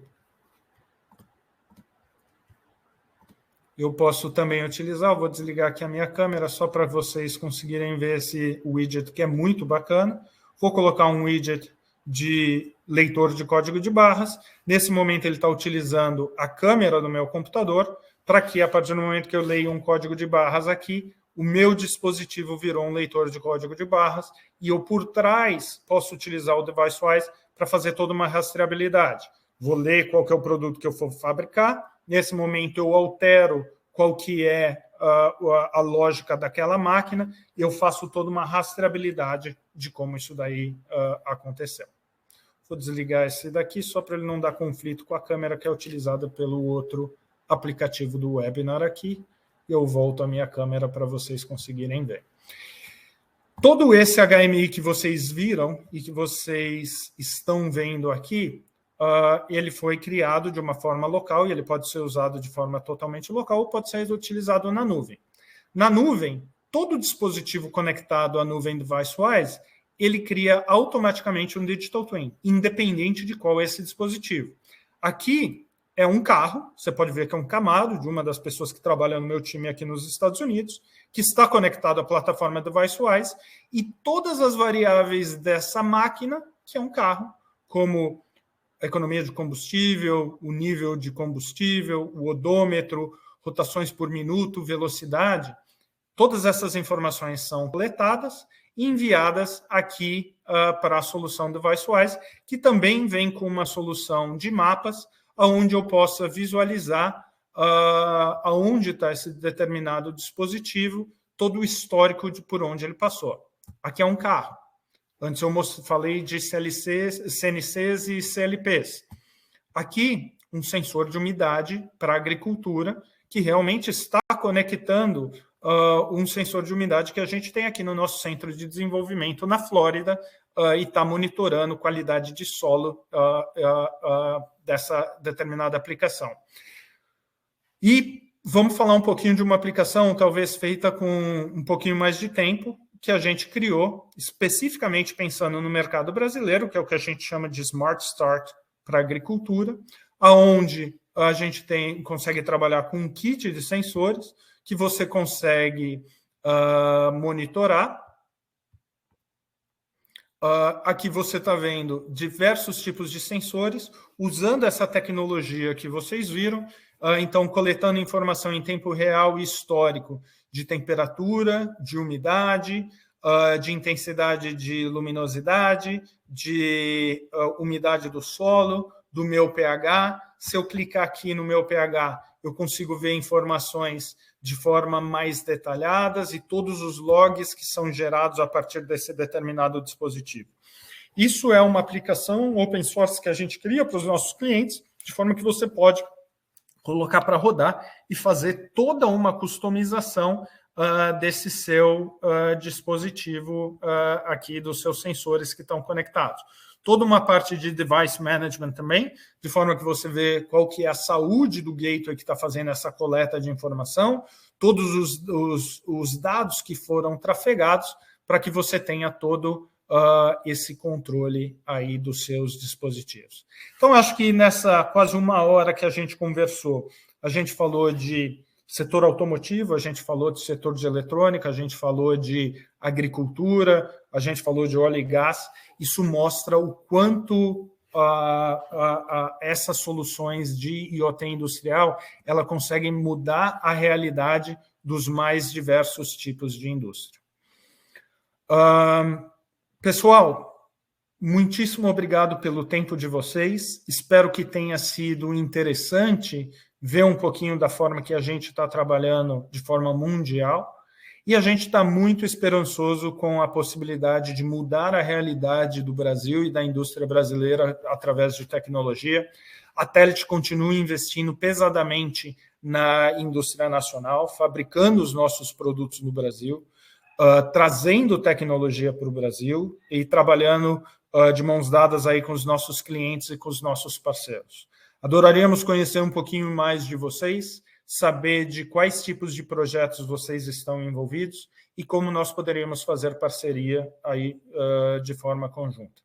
Eu posso também utilizar, eu vou desligar aqui a minha câmera só para vocês conseguirem ver esse widget que é muito bacana. Vou colocar um widget de leitor de código de barras. Nesse momento ele está utilizando a câmera do meu computador para que, a partir do momento que eu leio um código de barras aqui, o meu dispositivo virou um leitor de código de barras e eu, por trás, posso utilizar o DeviceWise para fazer toda uma rastreabilidade. Vou ler qual que é o produto que eu for fabricar. Nesse momento, eu altero qual que é a lógica daquela máquina e eu faço toda uma rastreabilidade de como isso daí aconteceu. Vou desligar esse daqui só para ele não dar conflito com a câmera que é utilizada pelo outro aplicativo do webinar aqui. Eu volto a minha câmera para vocês conseguirem ver. Todo esse HMI que vocês viram e que vocês estão vendo aqui, ele foi criado de uma forma local e ele pode ser usado de forma totalmente local ou pode ser utilizado na nuvem. Na nuvem, todo dispositivo conectado à nuvem DeviceWise, ele cria automaticamente um Digital Twin, independente de qual é esse dispositivo. Aqui é um carro, você pode ver que é um Camaro, de uma das pessoas que trabalha no meu time aqui nos Estados Unidos, que está conectado à plataforma DeviceWise, e todas as variáveis dessa máquina, que é um carro, como a economia de combustível, o nível de combustível, o odômetro, rotações por minuto, velocidade, todas essas informações são coletadas e enviadas aqui para a solução DeviceWise, que também vem com uma solução de mapas, onde eu possa visualizar aonde está esse determinado dispositivo, todo o histórico de por onde ele passou. Aqui é um carro. Antes eu falei de CNCs e CLPs. Aqui, um sensor de umidade para a agricultura, que realmente está conectando um sensor de umidade que a gente tem aqui no nosso centro de desenvolvimento na Flórida e está monitorando qualidade de solo dessa determinada aplicação. E vamos falar um pouquinho de uma aplicação, talvez feita com um pouquinho mais de tempo, que a gente criou especificamente pensando no mercado brasileiro, que é o que a gente chama de Smart Start para a agricultura, onde a gente consegue trabalhar com um kit de sensores que você consegue monitorar. Aqui você está vendo diversos tipos de sensores, usando essa tecnologia que vocês viram, então coletando informação em tempo real e histórico de temperatura, de umidade, de intensidade de luminosidade, de umidade do solo, do meu pH. Se eu clicar aqui no meu pH, eu consigo ver informações de forma mais detalhadas e todos os logs que são gerados a partir desse determinado dispositivo. Isso é uma aplicação open source que a gente cria para os nossos clientes, de forma que você pode colocar para rodar e fazer toda uma customização desse seu dispositivo aqui, dos seus sensores que estão conectados. Toda uma parte de device management também, de forma que você vê qual que é a saúde do gateway que está fazendo essa coleta de informação, todos os dados que foram trafegados, para que você tenha todo esse controle aí dos seus dispositivos. Então, acho que nessa quase uma hora que a gente conversou, a gente falou de setor automotivo, a gente falou de setor de eletrônica, a gente falou de agricultura, a gente falou de óleo e gás. Isso mostra o quanto essas soluções de IoT industrial ela conseguem mudar a realidade dos mais diversos tipos de indústria. Pessoal, muitíssimo obrigado pelo tempo de vocês. Espero que tenha sido interessante ver um pouquinho da forma que a gente está trabalhando de forma mundial. E a gente está muito esperançoso com a possibilidade de mudar a realidade do Brasil e da indústria brasileira através de tecnologia. A Telit continua investindo pesadamente na indústria nacional, fabricando os nossos produtos no Brasil, trazendo tecnologia para o Brasil e trabalhando de mãos dadas aí com os nossos clientes e com os nossos parceiros. Adoraríamos conhecer um pouquinho mais de vocês, saber de quais tipos de projetos vocês estão envolvidos e como nós poderíamos fazer parceria aí de forma conjunta.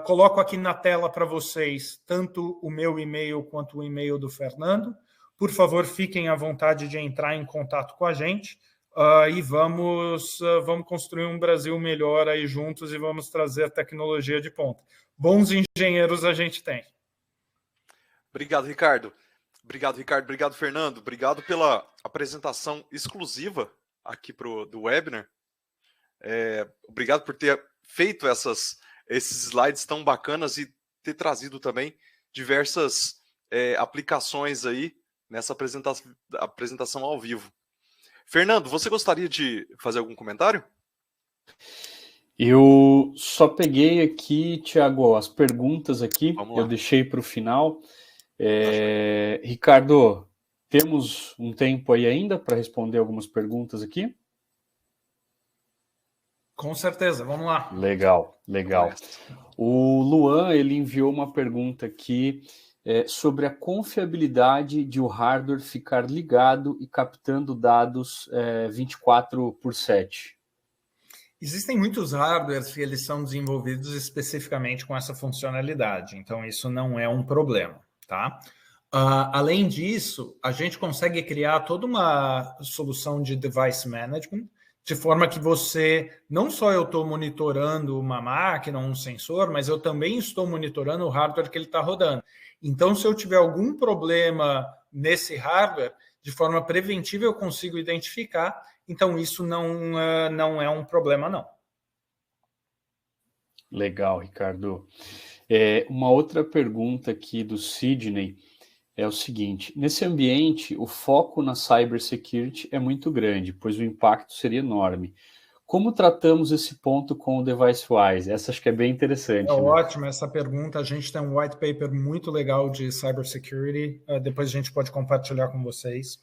Coloco aqui na tela para vocês tanto o meu e-mail quanto o e-mail do Fernando. Por favor, fiquem à vontade de entrar em contato com a gente e vamos construir um Brasil melhor aí juntos e vamos trazer tecnologia de ponta. Bons engenheiros a gente tem. Obrigado, Ricardo. Obrigado, Fernando. Obrigado pela apresentação exclusiva aqui do webinar. Obrigado por ter feito esses slides tão bacanas e ter trazido também diversas aplicações aí nessa apresentação ao vivo. Fernando, você gostaria de fazer algum comentário? Eu só peguei aqui, Thiago, as perguntas aqui, eu deixei para o final. Ricardo, temos um tempo aí ainda para responder algumas perguntas aqui? Com certeza, vamos lá. Legal. O Luan, ele enviou uma pergunta aqui sobre a confiabilidade de o hardware ficar ligado e captando dados 24/7. Existem muitos hardwares que eles são desenvolvidos especificamente com essa funcionalidade, então isso não é um problema. Tá? Além disso, a gente consegue criar toda uma solução de device management, de forma que não só eu estou monitorando uma máquina, um sensor, mas eu também estou monitorando o hardware que ele está rodando. Então, se eu tiver algum problema nesse hardware, de forma preventiva eu consigo identificar, então isso não é um problema, não. Legal, Ricardo. Uma outra pergunta aqui do Sidney é o seguinte: nesse ambiente, o foco na cybersecurity é muito grande, pois o impacto seria enorme. Como tratamos esse ponto com o DeviceWise? Essa acho que é bem interessante. Ótimo essa pergunta. A gente tem um white paper muito legal de cybersecurity. Depois a gente pode compartilhar com vocês.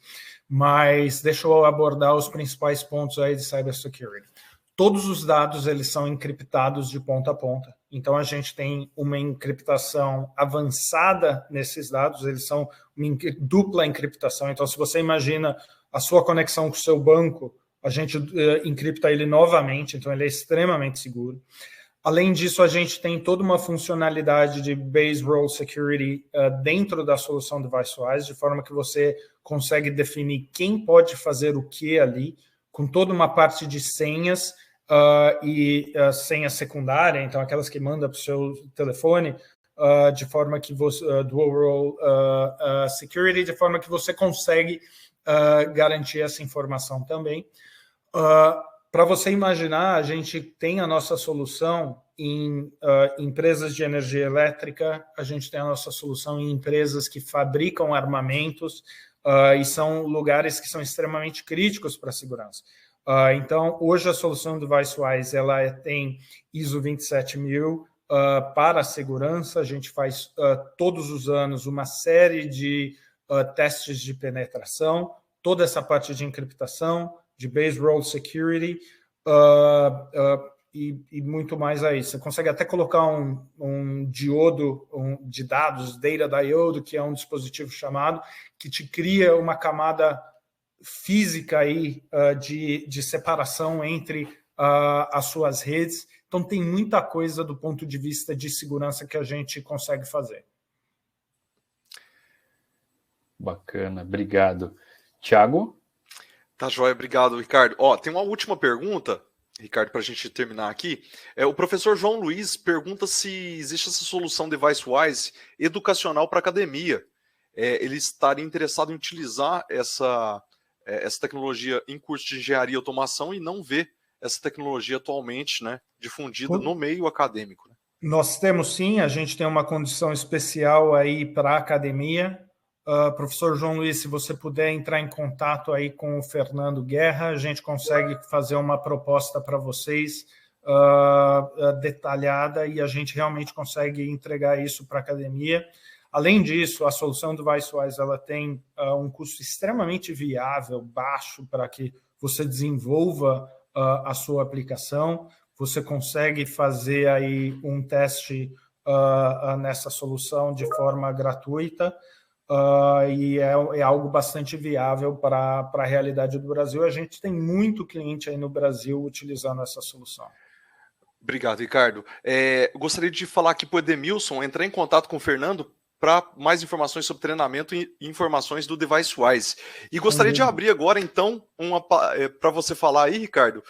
Mas deixa eu abordar os principais pontos aí de cybersecurity. Todos os dados eles são encriptados de ponta a ponta. Então, a gente tem uma encriptação avançada nesses dados, eles são uma dupla encriptação. Então, se você imagina a sua conexão com o seu banco, a gente encripta ele novamente, então ele é extremamente seguro. Além disso, a gente tem toda uma funcionalidade de base role security dentro da solução DeviceWise, de forma que você consegue definir quem pode fazer o que ali, com toda uma parte de senhas, e senha secundária, então aquelas que manda para o seu telefone, de forma que você dual role security, de forma que você consegue garantir essa informação também. Para você imaginar, a gente tem a nossa solução em empresas de energia elétrica, a gente tem a nossa solução em empresas que fabricam armamentos e são lugares que são extremamente críticos para a segurança. Então, hoje a solução do DeviceWise ela tem ISO 27000 para a segurança. A gente faz todos os anos uma série de testes de penetração, toda essa parte de encriptação, de base role security e muito mais aí. Você consegue até colocar um diodo de dados, data diode, que é um dispositivo chamado, que te cria uma camada física aí de separação entre as suas redes. Então, tem muita coisa do ponto de vista de segurança que a gente consegue fazer. Bacana, obrigado. Thiago? Tá joia, obrigado, Ricardo. Tem uma última pergunta, Ricardo, para a gente terminar aqui. O professor João Luiz pergunta se existe essa solução DeviceWise educacional para academia. Ele estaria interessado em utilizar essa tecnologia em curso de engenharia e automação e não vê essa tecnologia atualmente, né, difundida no meio acadêmico. Né? Nós temos sim, a gente tem uma condição especial aí para a academia. Professor João Luiz, se você puder entrar em contato aí com o Fernando Guerra, a gente consegue fazer uma proposta para vocês detalhada e a gente realmente consegue entregar isso para a academia. Além disso, a solução do DeviceWise ela tem um custo extremamente viável, baixo, para que você desenvolva a sua aplicação. Você consegue fazer aí um teste nessa solução de forma gratuita. E é algo bastante viável para a realidade do Brasil. A gente tem muito cliente aí no Brasil utilizando essa solução. Obrigado, Ricardo. Gostaria de falar aqui para o Edemilson entrar em contato com o Fernando para mais informações sobre treinamento e informações do DeviceWise. E gostaria de abrir agora, então, para você falar aí, Ricardo,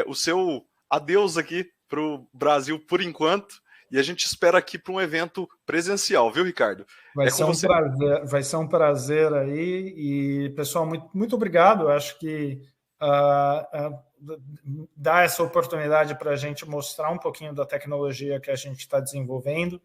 o seu adeus aqui para o Brasil por enquanto. E a gente espera aqui para um evento presencial, viu, Ricardo? Vai ser um prazer aí. E, pessoal, muito, muito obrigado. Eu acho que dá essa oportunidade para a gente mostrar um pouquinho da tecnologia que a gente está desenvolvendo.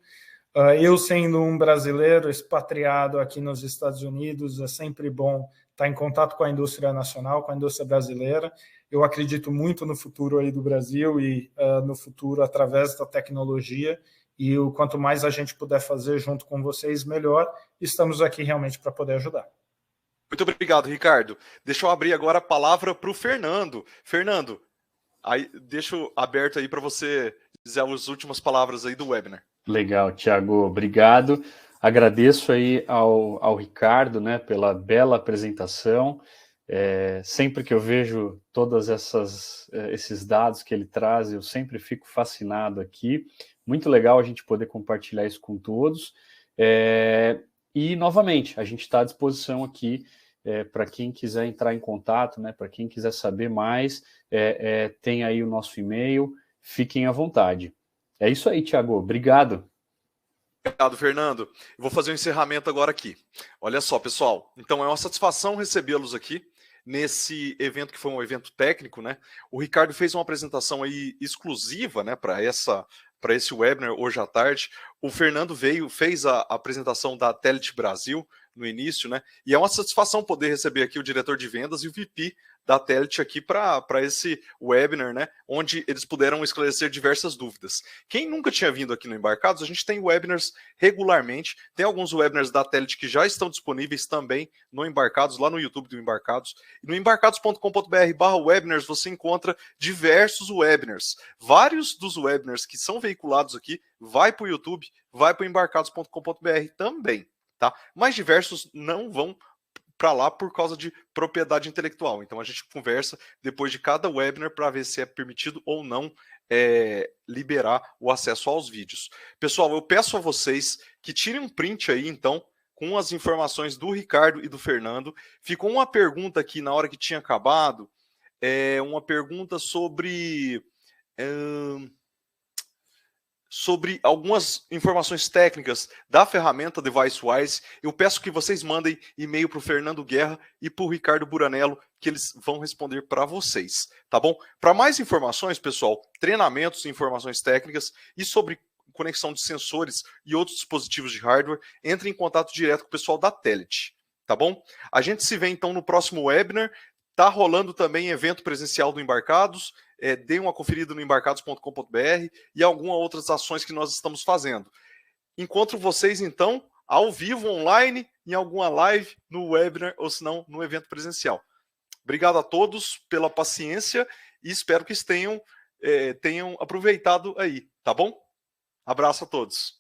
Eu, sendo um brasileiro expatriado aqui nos Estados Unidos, é sempre bom estar em contato com a indústria nacional, com a indústria brasileira. Eu acredito muito no futuro aí do Brasil e no futuro através da tecnologia. E o quanto mais a gente puder fazer junto com vocês, melhor. Estamos aqui realmente para poder ajudar. Muito obrigado, Ricardo. Deixa eu abrir agora a palavra para o Fernando. Fernando, aí deixo aberto aí para você dizer as últimas palavras aí do webinar. Legal, Thiago, obrigado. Agradeço aí ao Ricardo, né, pela bela apresentação. Sempre que eu vejo todos esses dados que ele traz, eu sempre fico fascinado aqui. Muito legal a gente poder compartilhar isso com todos. E, novamente, a gente está à disposição aqui para quem quiser entrar em contato, né, para quem quiser saber mais, tem aí o nosso e-mail, fiquem à vontade. É isso aí, Thiago. Obrigado. Obrigado, Fernando. Eu vou fazer um encerramento agora aqui. Olha só, pessoal. Então, é uma satisfação recebê-los aqui nesse evento que foi um evento técnico, né? O Ricardo fez uma apresentação aí exclusiva, né, para esse webinar hoje à tarde. O Fernando fez a apresentação da Telit Brasil no início, né? E é uma satisfação poder receber aqui o diretor de vendas e o VP da Telit aqui para esse webinar, né? Onde eles puderam esclarecer diversas dúvidas. Quem nunca tinha vindo aqui no Embarcados, a gente tem webinars regularmente. Tem alguns webinars da Telit que já estão disponíveis também no Embarcados, lá no YouTube do Embarcados. E no embarcados.com.br/webinars você encontra diversos webinars. Vários dos webinars que são veiculados aqui vai para o YouTube, vai para o embarcados.com.br também, tá? Mas diversos não vão para lá por causa de propriedade intelectual. Então a gente conversa depois de cada webinar para ver se é permitido ou não liberar o acesso aos vídeos. Pessoal, eu peço a vocês que tirem um print aí, então, com as informações do Ricardo e do Fernando. Ficou uma pergunta aqui na hora que tinha acabado, uma pergunta sobre... sobre algumas informações técnicas da ferramenta DeviceWise, eu peço que vocês mandem e-mail para o Fernando Guerra e para o Ricardo Buranello, que eles vão responder para vocês, tá bom? Para mais informações, pessoal, treinamentos e informações técnicas e sobre conexão de sensores e outros dispositivos de hardware, entre em contato direto com o pessoal da Telit, tá bom? A gente se vê então no próximo webinar. Tá rolando também evento presencial do Embarcados, dê uma conferida no embarcados.com.br e algumas outras ações que nós estamos fazendo. Encontro vocês então ao vivo, online, em alguma live, no webinar ou se não, no evento presencial. Obrigado a todos pela paciência e espero que tenham aproveitado aí, tá bom? Abraço a todos.